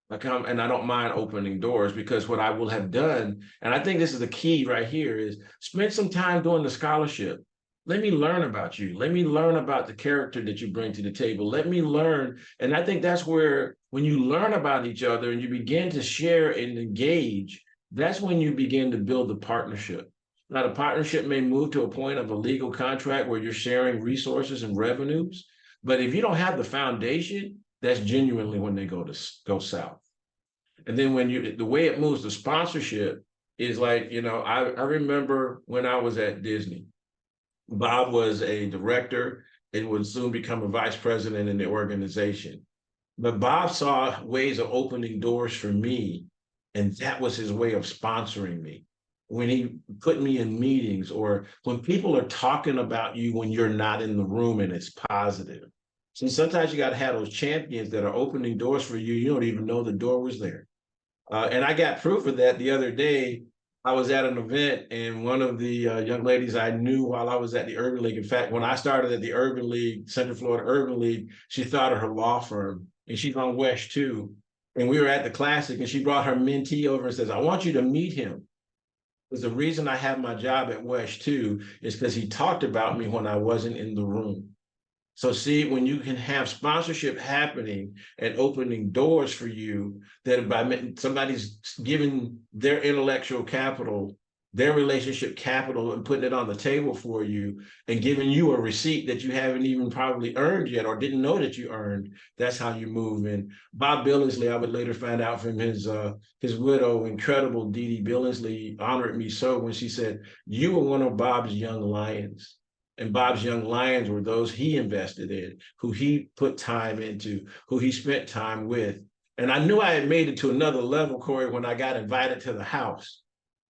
Speaker 3: I come and I don't mind opening doors, because what I will have done, and I think this is the key right here, is spend some time doing the scholarship. Let me learn about you. Let me learn about the character that you bring to the table. Let me learn. And I think that's where, when you learn about each other and you begin to share and engage, that's when you begin to build a partnership. Now, the partnership may move to a point of a legal contract where you're sharing resources and revenues. But if you don't have the foundation, that's genuinely when they go south. And then the way it moves to sponsorship is like, I remember when I was at Disney, Bob was a director and would soon become a vice president in the organization. But Bob saw ways of opening doors for me, and that was his way of sponsoring me. When he put me in meetings, or when people are talking about you when you're not in the room and it's positive. So sometimes you got to have those champions that are opening doors for you. You don't even know the door was there. And I got proof of that the other day. I was at an event, and one of the young ladies I knew while I was at the Urban League. In fact, when I started at the Urban League, Central Florida Urban League, she started her law firm, and she's on West too. And we were at the Classic, and she brought her mentee over and says, I want you to meet him. Because the reason I have my job at West too is because he talked about me when I wasn't in the room. So see, when you can have sponsorship happening and opening doors for you, that by somebody's giving their intellectual capital, their relationship capital, and putting it on the table for you and giving you a receipt that you haven't even probably earned yet or didn't know that you earned, that's how you move. And Bob Billingsley, I would later find out from his widow, incredible Dee Dee Billingsley, honored me so when she said, "You were one of Bob's young lions." And Bob's young lions were those he invested in, who he put time into, who he spent time with. And I knew I had made it to another level, Corie, when I got invited to the house,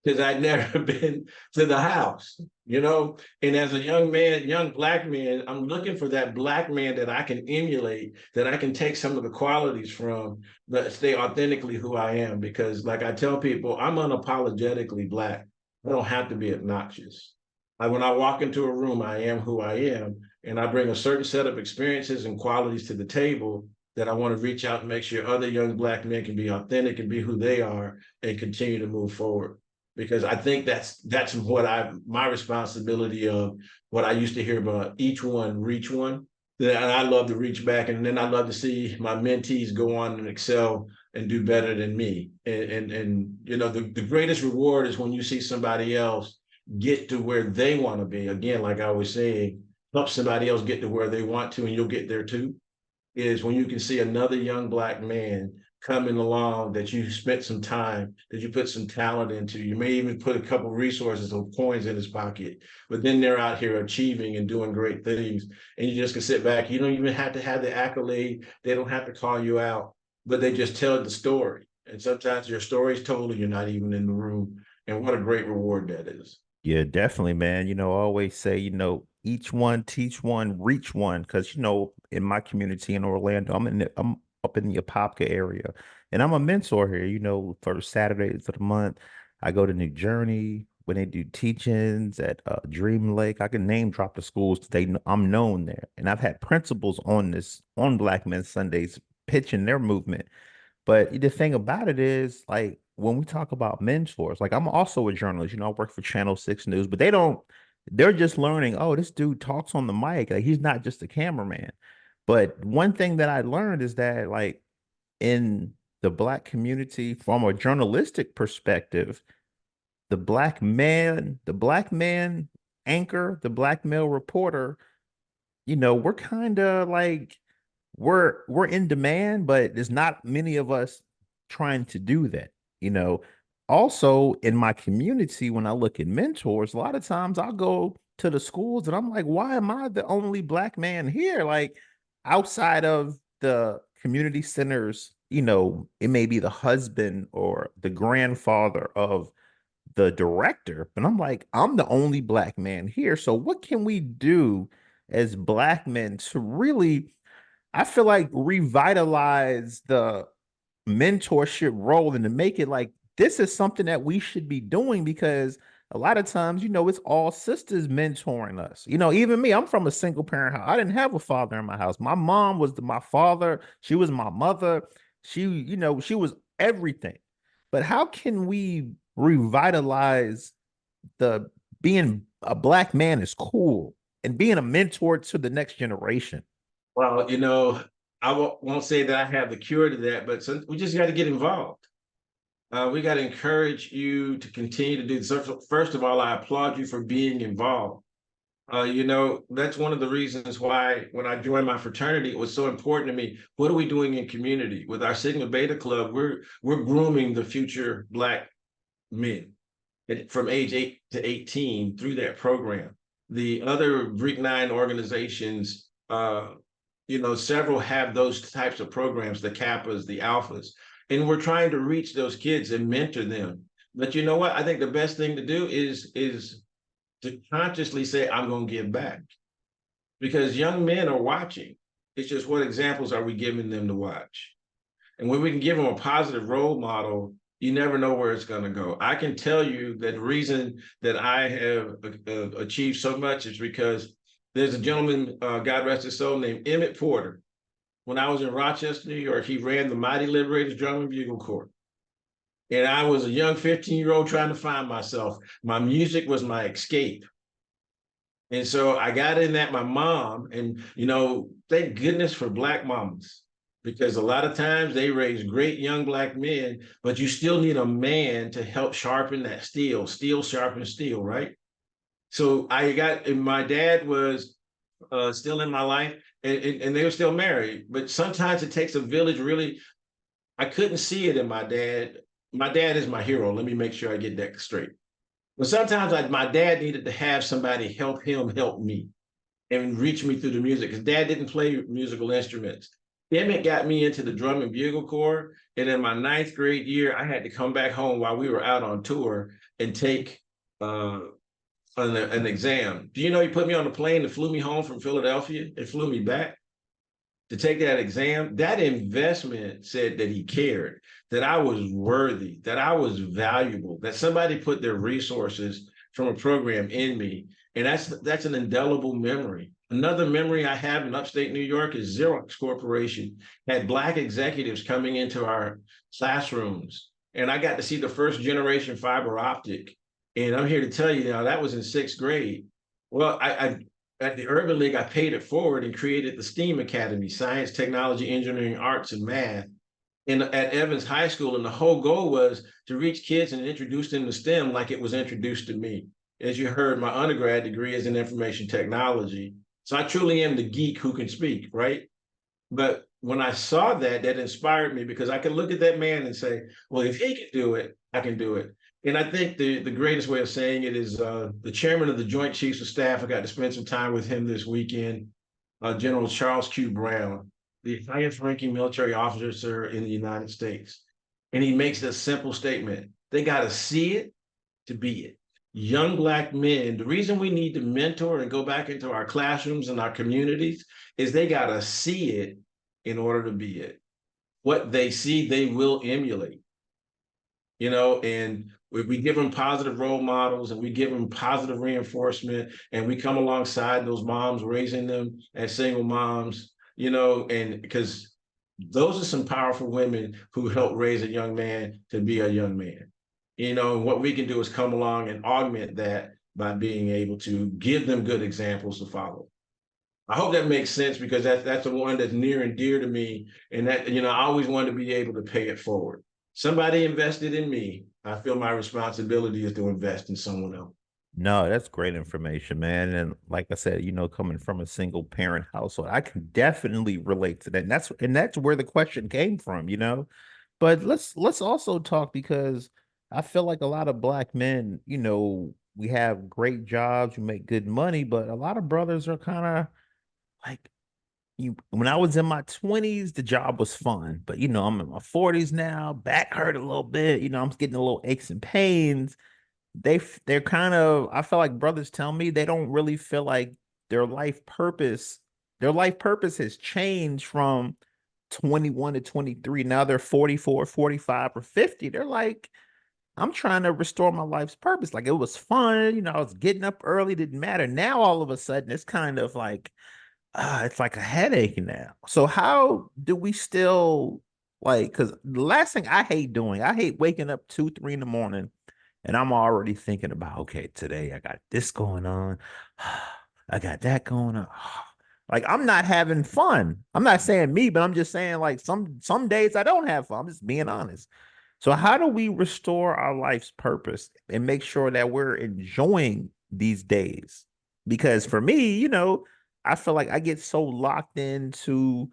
Speaker 3: because I'd never been to the house, you know? And as a young man, young Black man, I'm looking for that Black man that I can emulate, that I can take some of the qualities from, but stay authentically who I am. Because like I tell people, I'm unapologetically Black. I don't have to be obnoxious. Like when I walk into a room, I am who I am, and I bring a certain set of experiences and qualities to the table that I want to reach out and make sure other young Black men can be authentic and be who they are and continue to move forward. Because I think that's what my responsibility of what I used to hear about each one, reach one. And I love to reach back, and then I love to see my mentees go on and excel and do better than me. And you know, the greatest reward is when you see somebody else get to where they want to be. Again, like I was saying, help somebody else get to where they want to, and you'll get there too. Is when you can see another young Black man coming along that you spent some time, that you put some talent into. You may even put a couple resources or coins in his pocket, but then they're out here achieving and doing great things. And you just can sit back. You don't even have to have the accolade. They don't have to call you out, but they just tell the story. And sometimes your story's told and you're not even in the room. And what a great reward that is.
Speaker 1: Yeah, definitely, man. I always say, each one, teach one, reach one. Because, in my community in Orlando, I'm up in the Apopka area, and I'm a mentor here. For Saturdays of the month, I go to New Journey when they do teachings at Dream Lake. I can name drop the schools. I'm known there, and I've had principals on Black Men Sundays pitching their movement. But the thing about it is, like, when we talk about mentors, like, I'm also a journalist, I work for Channel 6 News, but they're just learning, oh, this dude talks on the mic. Like, he's not just a cameraman. But one thing that I learned is that, like, in the Black community, from a journalistic perspective, the Black man anchor, the Black male reporter, we're kind of like, we're in demand, but there's not many of us trying to do that. You know, Also in my community, when I look at mentors, a lot of times I'll go to the schools and I'm like, why am I the only Black man here? Like, outside of the community centers, it may be the husband or the grandfather of the director, but I'm like, I'm the only Black man here. So what can we do as Black men to really, I feel like, revitalize the mentorship role and to make it like this is something that we should be doing? Because a lot of times, it's all sisters mentoring us. Even me, I'm from a single parent house. I didn't have a father in my house. My mom was my father. She was my mother. She was everything. But how can we revitalize the being a Black man is cool and being a mentor to the next generation?
Speaker 3: Well, I won't say that I have the cure to that, but we just got to get involved. We got to encourage you to continue to do this. First of all, I applaud you for being involved. That's one of the reasons why when I joined my fraternity, it was so important to me. What are we doing in community? With our Sigma Beta Club, we're grooming the future Black men from age 8 to 18 through that program. The other Greek 9 organizations, several have those types of programs, the Kappas, the Alphas, and we're trying to reach those kids and mentor them. But you know what? I think the best thing to do is to consciously say, I'm going to give back, because young men are watching. It's just, what examples are we giving them to watch? And when we can give them a positive role model, you never know where it's going to go. I can tell you that the reason that I have achieved so much is because there's a gentleman, God rest his soul, named Emmett Porter. When I was in Rochester, New York, he ran the Mighty Liberators Drum and Bugle Corps. And I was a young 15-year-old trying to find myself. My music was my escape. And so I got in that my mom, and thank goodness for Black mamas, because a lot of times they raise great young Black men, but you still need a man to help sharpen that steel. Steel sharpens steel, right? So and my dad was still in my life, and they were still married. But sometimes it takes a village, really. I couldn't see it in my dad. My dad is my hero. Let me make sure I get that straight. But sometimes my dad needed to have somebody help him help me and reach me through the music, because dad didn't play musical instruments. Emmett got me into the drum and bugle corps. And in my ninth grade year, I had to come back home while we were out on tour and take an exam. Do you know he put me on a plane and flew me home from Philadelphia and flew me back to take that exam? That investment said that he cared, that I was worthy, that I was valuable, that somebody put their resources from a program in me. And that's an indelible memory. Another memory I have in upstate New York is Xerox Corporation had Black executives coming into our classrooms. And I got to see the first generation fiber optic. And I'm here to tell you now, that was in sixth grade. Well, I at the Urban League, I paid it forward and created the STEAM Academy, Science, Technology, Engineering, Arts, and Math, at Evans High School. And the whole goal was to reach kids and introduce them to STEM like it was introduced to me. As you heard, my undergrad degree is in information technology. So I truly am the geek who can speak, right? But when I saw that, that inspired me, because I could look at that man and say, well, if he can do it, I can do it. And I think the greatest way of saying it is the chairman of the Joint Chiefs of Staff. I got to spend some time with him this weekend, General Charles Q. Brown, the highest ranking military officer in the United States. And he makes a simple statement: they got to see it to be it. Young Black men, the reason we need to mentor and go back into our classrooms and our communities is they got to see it in order to be it. What they see, they will emulate. And we give them positive role models, and we give them positive reinforcement, and we come alongside those moms, raising them as single moms, and because those are some powerful women who help raise a young man to be a young man. What we can do is come along and augment that by being able to give them good examples to follow. I hope that makes sense, because that's the one that's near and dear to me. And that, I always wanted to be able to pay it forward. Somebody invested in me. I feel my responsibility is to invest in someone else.
Speaker 1: No, that's great information, man. And like I said, coming from a single parent household, I can definitely relate to that. And that's where the question came from. But let's also talk, because I feel like a lot of Black men, we have great jobs, we make good money, but a lot of brothers are kind of like, when I was in my 20s, the job was fun. But I'm in my 40s now, back hurt a little bit, I'm getting a little aches and pains. They're kind of, I feel like brothers tell me they don't really feel like their life purpose, has changed from 21 to 23. Now they're 44, 45, or 50. They're like, I'm trying to restore my life's purpose. Like, it was fun, I was getting up early, didn't matter. Now all of a sudden it's kind of like, it's like a headache now. So how do we still, like, because the last thing I hate doing, I hate waking up 2, 3 in the morning and I'm already thinking about, okay, today I got this going on. I got that going on. Like, I'm not having fun. I'm not saying me, but I'm just saying, like, some days I don't have fun. I'm just being honest. So how do we restore our life's purpose and make sure that we're enjoying these days? Because for me, I feel like I get so locked into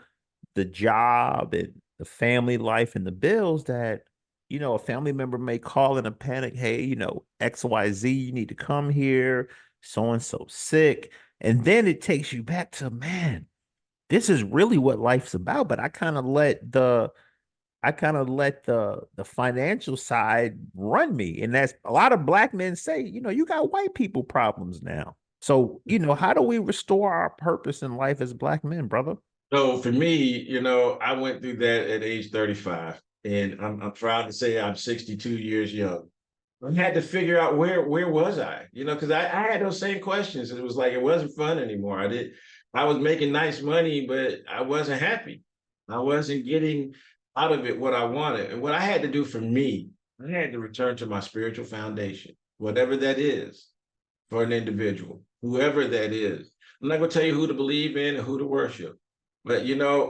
Speaker 1: the job and the family life and the bills that, a family member may call in a panic, hey, XYZ, you need to come here, so and so sick. And then it takes you back to, man, this is really what life's about. But I kind of let the financial side run me. And that's a lot of Black men say, you got white people problems now. So, how do we restore our purpose in life as Black men, brother?
Speaker 3: So for me, I went through that at age 35, and I'm proud to say I'm 62 years young. I had to figure out where was I, because I had those same questions. It was like, it wasn't fun anymore. I was making nice money, but I wasn't happy. I wasn't getting out of it what I wanted. And what I had to do for me I had to return to my spiritual foundation, whatever that is for an individual, whoever that is. I'm not going to tell you who to believe in and who to worship. But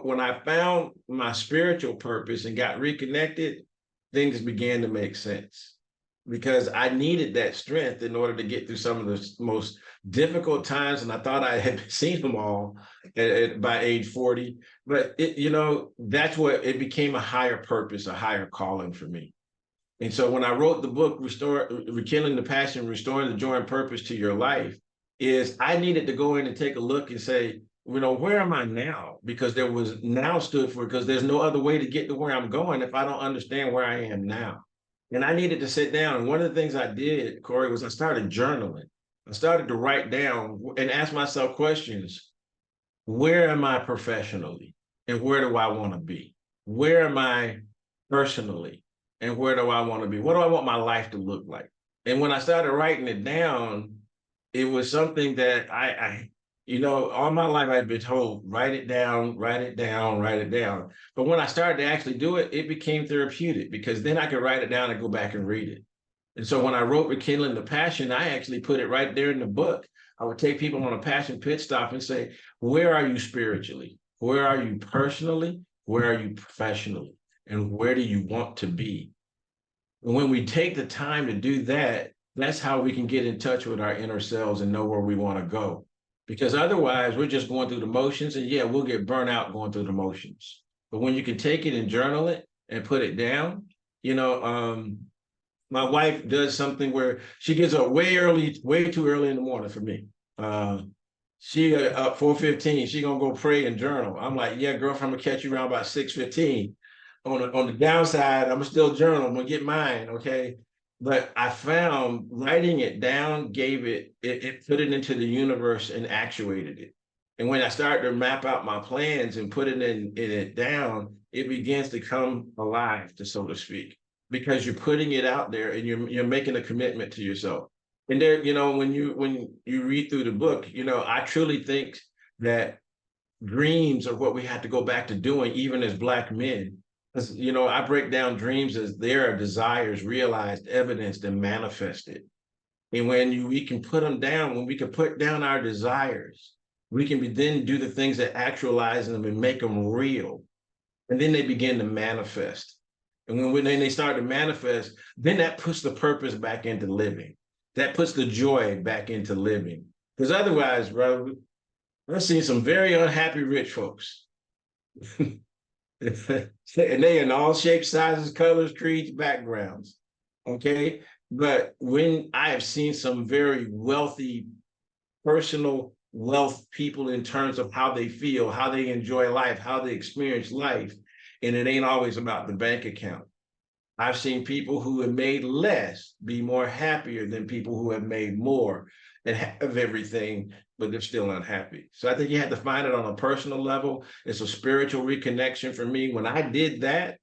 Speaker 3: when I found my spiritual purpose and got reconnected, things began to make sense because I needed that strength in order to get through some of the most difficult times. And I thought I had seen them all by age 40. But that's what it became, a higher purpose, a higher calling for me. And so when I wrote the book, Rekindling the Passion, Restoring the Joy and Purpose to Your Life, is I needed to go in and take a look and say, where am I now? Because there was now stood for, because there's no other way to get to where I'm going if I don't understand where I am now. And I needed to sit down. And one of the things I did, Corie, was I started journaling. I started to write down and ask myself questions. Where am I professionally? And where do I want to be? Where am I personally? And where do I want to be? What do I want my life to look like? And when I started writing it down, it was something that I all my life I'd been told, write it down, write it down, write it down. But when I started to actually do it, it became therapeutic because then I could write it down and go back and read it. And so when I wrote Rekindling the Passion, I actually put it right there in the book. I would take people on a passion pit stop and say, where are you spiritually? Where are you personally? Where are you professionally? And where do you want to be? And when we take the time to do that, that's how we can get in touch with our inner selves and know where we want to go. Because otherwise, we're just going through the motions, and we'll get burnt out going through the motions. But when you can take it and journal it and put it down, my wife does something where she gets up way too early in the morning for me. She up 4:15. She gonna go pray and journal. I'm like, yeah, girlfriend, I'm gonna catch you around about 6:15. On the downside, I'm still journal. I'm gonna get mine, okay? But I found writing it down gave it put it into the universe and actuated it. And when I started to map out my plans and put it in it down, it begins to come alive, so to speak, because you're putting it out there and you're making a commitment to yourself. And there, when you read through the book, I truly think that dreams are what we have to go back to doing, even as Black men. Because, I break down dreams as there are desires realized, evidenced, and manifested. And when we can put them down, when we can put down our desires, we can then do the things that actualize them and make them real. And then they begin to manifest. And when they start to manifest, then that puts the purpose back into living. That puts the joy back into living. Because otherwise, brother, I've seen some very unhappy rich folks. And they in all shapes, sizes, colors, creeds, backgrounds. Okay. But when I have seen some very wealthy, personal wealth people in terms of how they feel, how they enjoy life, how they experience life, and it ain't always about the bank account. I've seen people who have made less be more happier than people who have made more and have everything, but they're still unhappy. So I think you have to find it on a personal level. It's a spiritual reconnection for me. When I did that,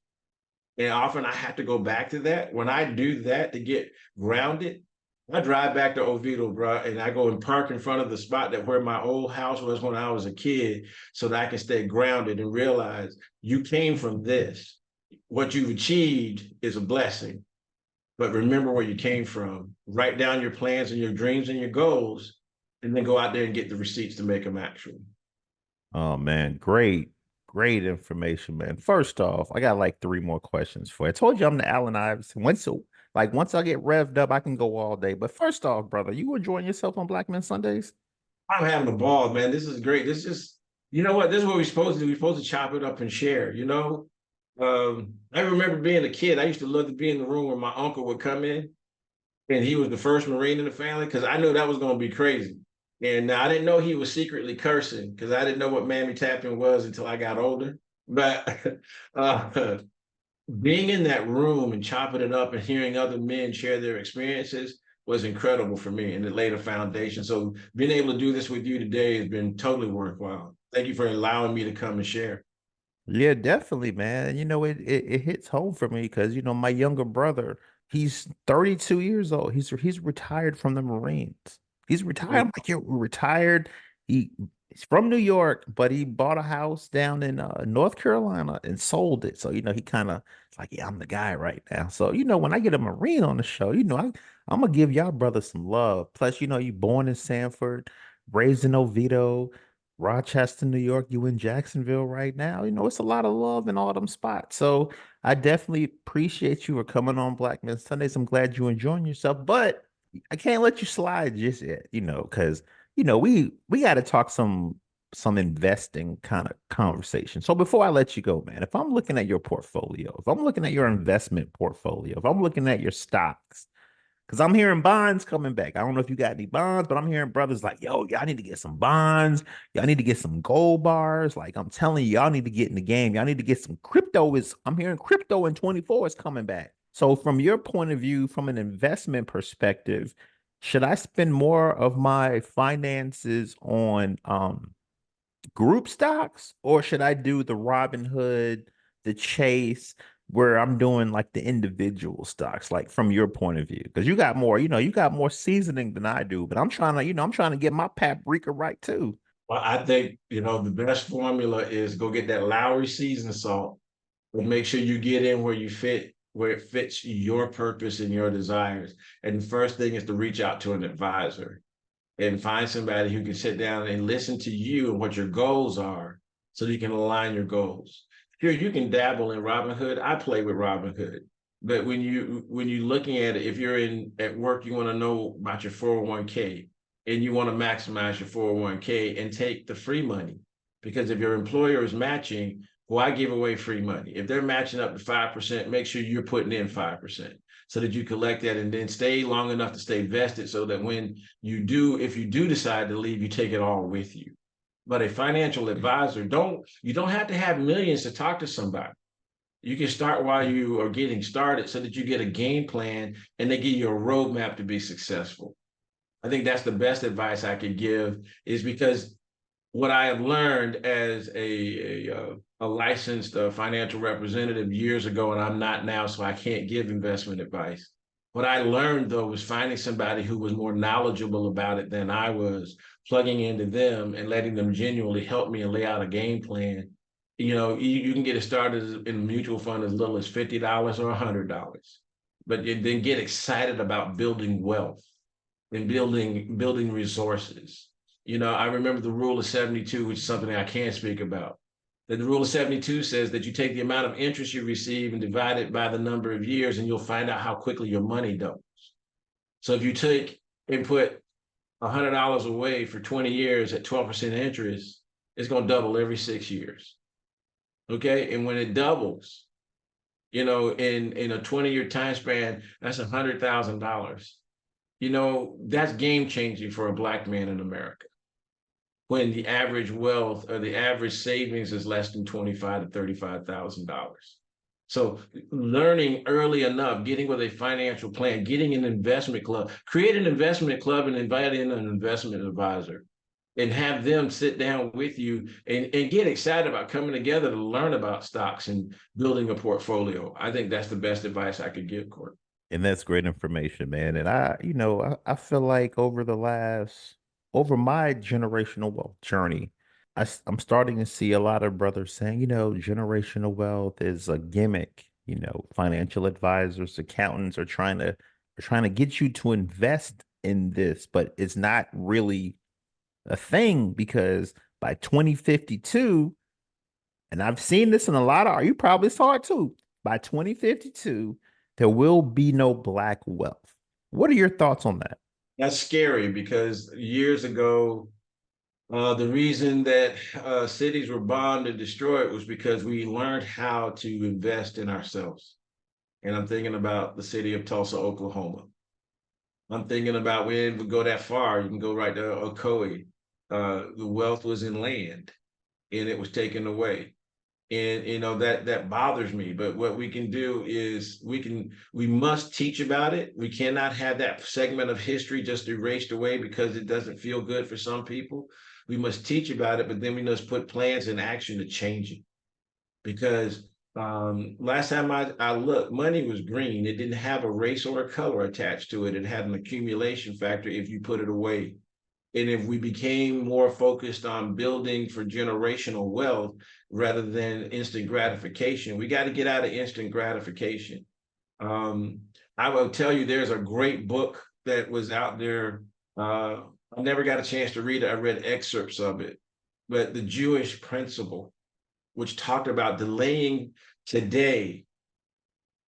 Speaker 3: and often I have to go back to that, when I do that to get grounded, I drive back to Oviedo, bro, and I go and park in front of the spot where my old house was when I was a kid so that I can stay grounded and realize you came from this. What you've achieved is a blessing, but remember where you came from. Write down your plans and your dreams and your goals, and then go out there and get the receipts to make them actual.
Speaker 1: Oh man, great information, man. First off, I got like three more questions for you. I told you I'm the Allen Iverson. Once I get revved up, I can go all day. But first off, brother, you enjoying yourself on Black Men Sundays?
Speaker 3: I'm having a ball, man. This is great. This is, you know what? This is what we're supposed to do. We're supposed to chop it up and share, I remember being a kid. I used to love to be in the room where my uncle would come in, and he was the first Marine in the family, because I knew that was going to be crazy. And I didn't know he was secretly cursing, because I didn't know what mammy tapping was until I got older. But being in that room and chopping it up and hearing other men share their experiences was incredible for me, and it laid a foundation. So being able to do this with you today has been totally worthwhile. Thank you for allowing me to come and share.
Speaker 1: Yeah, definitely, man. It hits home for me because my younger brother, he's 32 years old. He's retired from the Marines. He's retired. I'm like, you're retired. He He's from New York, but he bought a house down in North Carolina and sold it. So, he kind of like, yeah, I'm the guy right now. So, when I get a Marine on the show, I'm gonna give y'all brothers some love. Plus, you born in Sanford, raised in Oviedo, Rochester, New York. You in Jacksonville right now. It's a lot of love in all them spots. So I definitely appreciate you for coming on Black Men Sundays. I'm glad you're enjoying yourself, but I can't let you slide just yet, because we got to talk some investing kind of conversation. So before I let you go, man, if I'm looking at your portfolio, if I'm looking at your investment portfolio, if I'm looking at your stocks, because I'm hearing bonds coming back. I don't know if you got any bonds, but I'm hearing brothers like, yo, y'all need to get some bonds. Y'all need to get some gold bars. Like I'm telling you, y'all need to get in the game. Y'all need to get some crypto. I'm hearing crypto in 24 is coming back. So from your point of view, from an investment perspective, should I spend more of my finances on group stocks, or should I do the Robinhood, the Chase, where I'm doing like the individual stocks, like from your point of view? Because you got more seasoning than I do, but I'm trying to get my paprika right too.
Speaker 3: Well, I think, the best formula is go get that Lowry seasoned salt and make sure you get in where it fits your purpose and your desires. And the first thing is to reach out to an advisor and find somebody who can sit down and listen to you and what your goals are so that you can align your goals. Here, you can dabble in Robinhood. I play with Robinhood. But when you're looking at it, if you're at work, you want to know about your 401k and you want to maximize your 401k and take the free money. Because if your employer is matching, why give away free money? If they're matching up to 5%, make sure you're putting in 5% so that you collect that and then stay long enough to stay vested so that if you do decide to leave, you take it all with you. But a financial advisor, you don't have to have millions to talk to somebody. You can start while you are getting started so that you get a game plan and they give you a roadmap to be successful. I think that's the best advice I could give, is because what I have learned as a licensed financial representative years ago, and I'm not now, so I can't give investment advice. What I learned, though, was finding somebody who was more knowledgeable about it than I was, plugging into them and letting them genuinely help me and lay out a game plan. You can get it started in a mutual fund as little as $50 or $100, but then get excited about building wealth and building resources. I remember the rule of 72, which is something I can't speak about. That the rule of 72 says that you take the amount of interest you receive and divide it by the number of years, and you'll find out how quickly your money doubles. So if you take and put $100 away for 20 years at 12% interest, it's going to double every 6 years. Okay. And when it doubles, in a 20-year time span, that's $100,000. That's game changing for a Black man in America, when the average wealth or the average savings is less than $25,000 to $35,000. So learning early enough, getting with a financial plan, getting an investment club, create an investment club and invite in an investment advisor and have them sit down with you and get excited about coming together to learn about stocks and building a portfolio. I think that's the best advice I could give, Court.
Speaker 1: And that's great information, man. And I feel like over my generational wealth journey, I'm starting to see a lot of brothers saying, generational wealth is a gimmick. Financial advisors, accountants are trying to get you to invest in this, but it's not really a thing, because by 2052, and I've seen this in a lot of, you probably saw it too, by 2052, there will be no black wealth. What are your thoughts on that?
Speaker 3: That's scary because years ago, the reason that cities were bombed and destroyed was because we learned how to invest in ourselves. And I'm thinking about the city of Tulsa, Oklahoma. I'm thinking about, we didn't even go that far. You can go right to Ocoee. The wealth was in land and it was taken away. And that bothers me. But what we can do is we must teach about it. We cannot have that segment of history just erased away because it doesn't feel good for some people. We must teach about it, but then we must put plans in action to change it. Because last time I looked, money was green. It didn't have a race or a color attached to it. It had an accumulation factor if you put it away. And if we became more focused on building for generational wealth rather than instant gratification, we got to get out of instant gratification. I will tell you, there's a great book that was out there. I never got a chance to read it. I read excerpts of it, but The Jewish Principle, which talked about delaying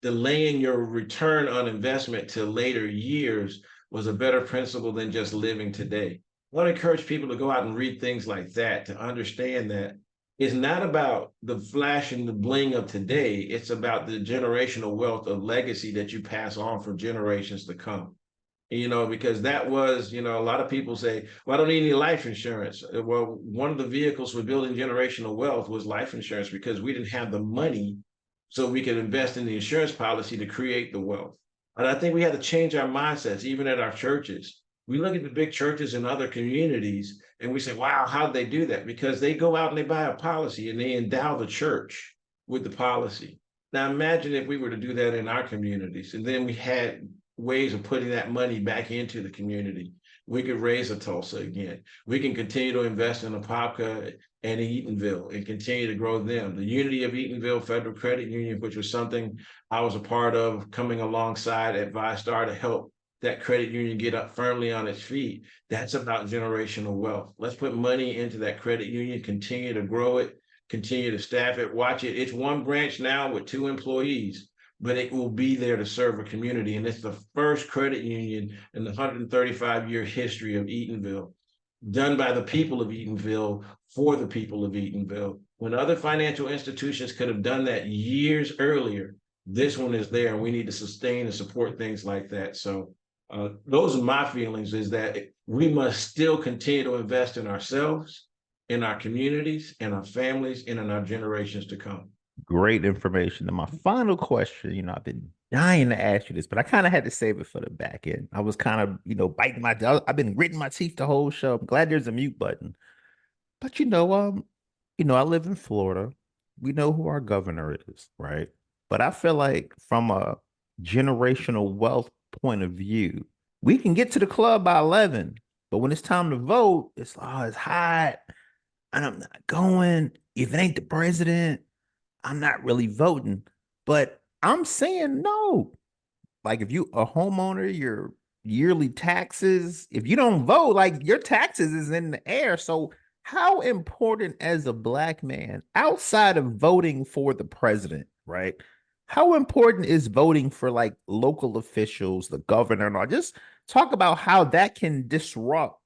Speaker 3: your return on investment to later years, was a better principle than just living today. I want to encourage people to go out and read things like that, to understand that it's not about the flash and the bling of today. It's about the generational wealth of legacy that you pass on for generations to come. Because that was, a lot of people say, well, I don't need any life insurance. Well, one of the vehicles for building generational wealth was life insurance, because we didn't have the money so we could invest in the insurance policy to create the wealth. And I think we had to change our mindsets, even at our churches. We look at the big churches in other communities and we say, wow, how'd they do that? Because they go out and they buy a policy and they endow the church with the policy. Now, imagine if we were to do that in our communities, and then we had ways of putting that money back into the community. We could raise a Tulsa again. We can continue to invest in Apopka and Eatonville and continue to grow them. The Unity of Eatonville Federal Credit Union, which was something I was a part of, coming alongside at Visar to help that credit union get up firmly on its feet. That's about generational wealth. Let's put money into that credit union, continue to grow it, continue to staff it, watch it. It's one branch now with 2 employees, but it will be there to serve a community. And it's the first credit union in the 135-year history of Eatonville, done by the people of Eatonville for the people of Eatonville. When other financial institutions could have done that years earlier, this one is there, and we need to sustain and support things like that. So those are my feelings, is that we must still continue to invest in ourselves, in our communities, in our families, and in our generations to come.
Speaker 1: Great information. And my final question, I've been dying to ask you this, but I kind of had to save it for the back end. I was kind of, biting I've been gritting my teeth the whole show. I'm glad there's a mute button. But I live in Florida. We know who our governor is, right? But I feel like from a generational wealth point of view, we can get to the club by 11, but when it's time to vote, it's hot, and I'm not going. If it ain't the president, I'm not really voting. But I'm saying no. Like, if you a homeowner, your yearly taxes, if you don't vote, like, your taxes is in the air. So how important, as a Black man, outside of voting for the president, right? How important is voting for, like, local officials, the governor, and all? Just talk about how that can disrupt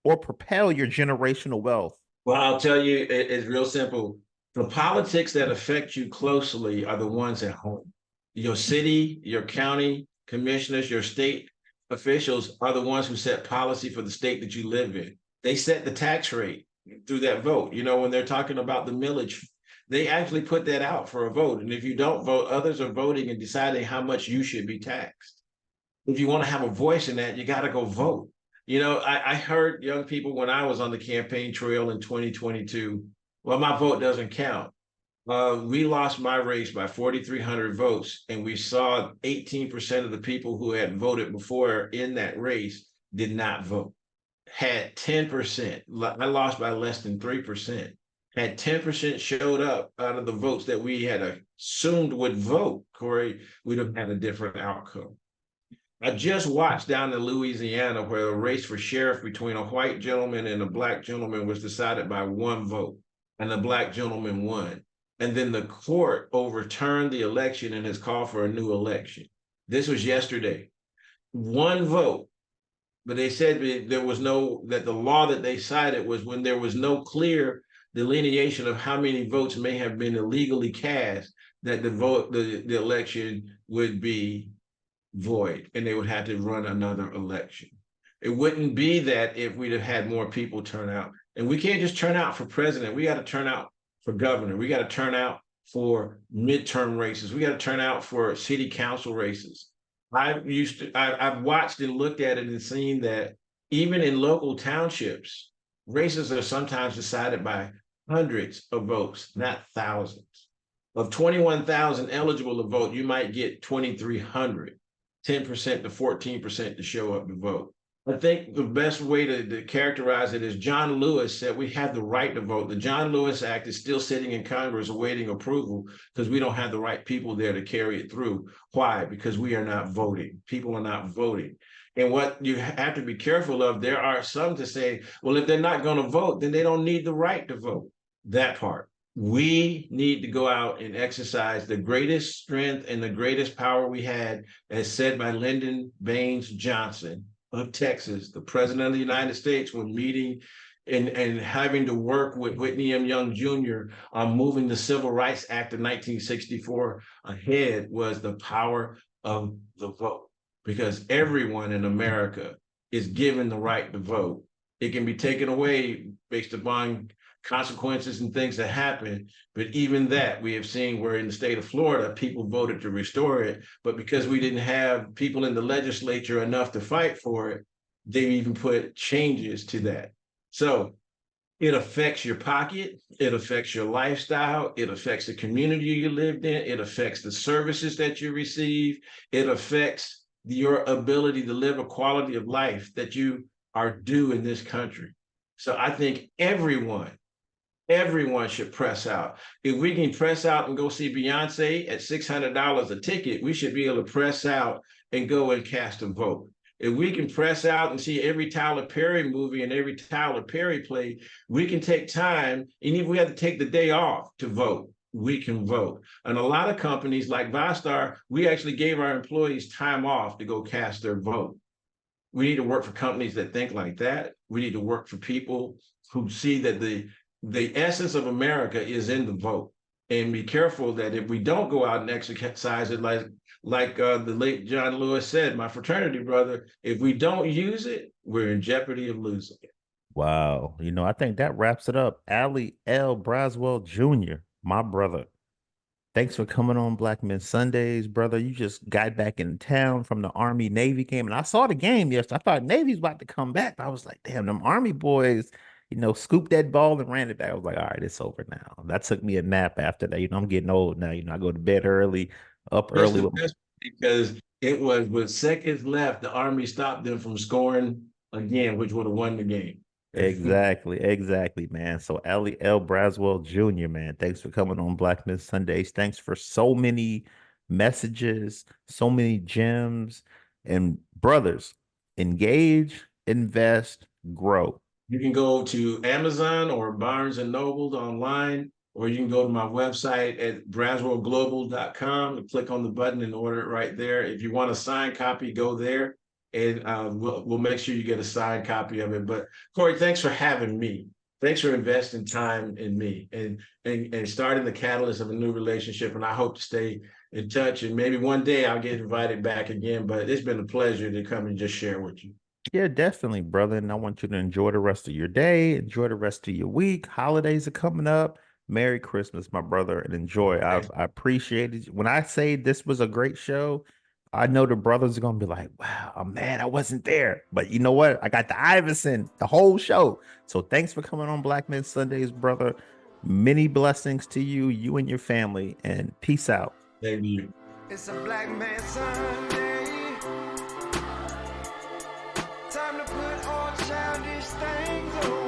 Speaker 1: or propel your generational wealth.
Speaker 3: Well, I'll tell you, it's real simple. The politics that affect you closely are the ones at home. Your city, your county commissioners, your state officials are the ones who set policy for the state that you live in. They set the tax rate through that vote. When they're talking about the millage, they actually put that out for a vote. And if you don't vote, others are voting and deciding how much you should be taxed. If you want to have a voice in that, you got to go vote. I heard young people when I was on the campaign trail in 2022, well, my vote doesn't count. We lost my race by 4,300 votes, and we saw 18% of the people who had voted before in that race did not vote. Had 10%, I lost by less than 3%. Had 10% showed up out of the votes that we had assumed would vote, Corie, we'd have had a different outcome. I just watched down in Louisiana where a race for sheriff between a white gentleman and a Black gentleman was decided by 1 vote, and the Black gentleman won. And then the court overturned the election and has called for a new election. This was yesterday. 1 vote, but they said that the law that they cited was when there was no clear delineation of how many votes may have been illegally cast, that the election would be void and they would have to run another election. It wouldn't be that if we'd have had more people turn out. And we can't just turn out for president. We got to turn out for governor. We got to turn out for midterm races. We got to turn out for city council races. I've watched and looked at it and seen that even in local townships, races are sometimes decided by hundreds of votes, not thousands. Of 21,000 eligible to vote, you might get 2,300, 10% to 14% to show up to vote. I think the best way to characterize it is John Lewis said we have the right to vote. The John Lewis Act is still sitting in Congress awaiting approval because we don't have the right people there to carry it through. Why? Because we are not voting. People are not voting. And what you have to be careful of, there are some to say, well, if they're not going to vote, then they don't need the right to vote. That part. We need to go out and exercise the greatest strength and the greatest power we had, as said by Lyndon Baines Johnson of Texas, the president of the United States, when meeting and having to work with Whitney M. Young Jr. on moving the Civil Rights Act of 1964 ahead, was the power of the vote. Because everyone in America is given the right to vote. It can be taken away based upon consequences and things that happen. But even that, we have seen where in the state of Florida, people voted to restore it. But because we didn't have people in the legislature enough to fight for it, they even put changes to that. So it affects your pocket, it affects your lifestyle, it affects the community you lived in, it affects the services that you receive, it affects your ability to live a quality of life that you are due in this country. So I think everyone should press out. If we can press out and go see Beyonce at $600 a ticket, we should be able to press out and go and cast a vote. If we can press out and see every Tyler Perry movie and every Tyler Perry play, we can take time, and if we have to take the day off to vote, we can vote. And a lot of companies like Visar, we actually gave our employees time off to go cast their vote. We need to work for companies that think like that. We need to work for people who see that the essence of America is in the vote, and be careful that if we don't go out and exercise it, like the late John Lewis said, my fraternity brother, if we don't use it, we're in jeopardy of losing it.
Speaker 1: Wow. I think that wraps it up. Allie L. Braswell Jr., my brother. Thanks for coming on Black Men Sundays, brother. You just got back in town from the Army Navy game, and I saw the game yesterday. I thought Navy's about to come back, but I was like, damn, them Army boys, scooped that ball and ran it back. I was like, all right, it's over now. That took me a nap after that. I'm getting old now. I go to bed early, up
Speaker 3: That's
Speaker 1: early
Speaker 3: the
Speaker 1: with my
Speaker 3: best, because it was with seconds left, the Army stopped them from scoring again, which would have won the game.
Speaker 1: Exactly, man. So Allie L. Braswell Jr., man, thanks for coming on Black Men Sundays. Thanks for so many messages, so many gems. And brothers, engage, invest, grow.
Speaker 3: You can go to Amazon or Barnes and Noble online, or you can go to my website at braswellglobal.com and click on the button and order it right there. If you want a signed copy, go there, and we'll make sure you get a signed copy of it. But Corie, thanks for having me. Thanks for investing time in me and starting the catalyst of a new relationship. And I hope to stay in touch. And maybe one day I'll get invited back again. But it's been a pleasure to come and just share with you.
Speaker 1: Yeah, definitely, brother. And I want you to enjoy the rest of your day, enjoy the rest of your week. Holidays are coming up. Merry Christmas, my brother, and enjoy. I appreciate it. When I say this was a great show, I know the brothers are gonna be like, wow, I'm mad I wasn't there. But you know what? I got the Iverson, the whole show. So thanks for coming on Black Men Sundays, brother. Many blessings to you, you and your family, and peace out.
Speaker 3: Thank you.
Speaker 2: It's a Black Man Sunday. Time to put all childish things away.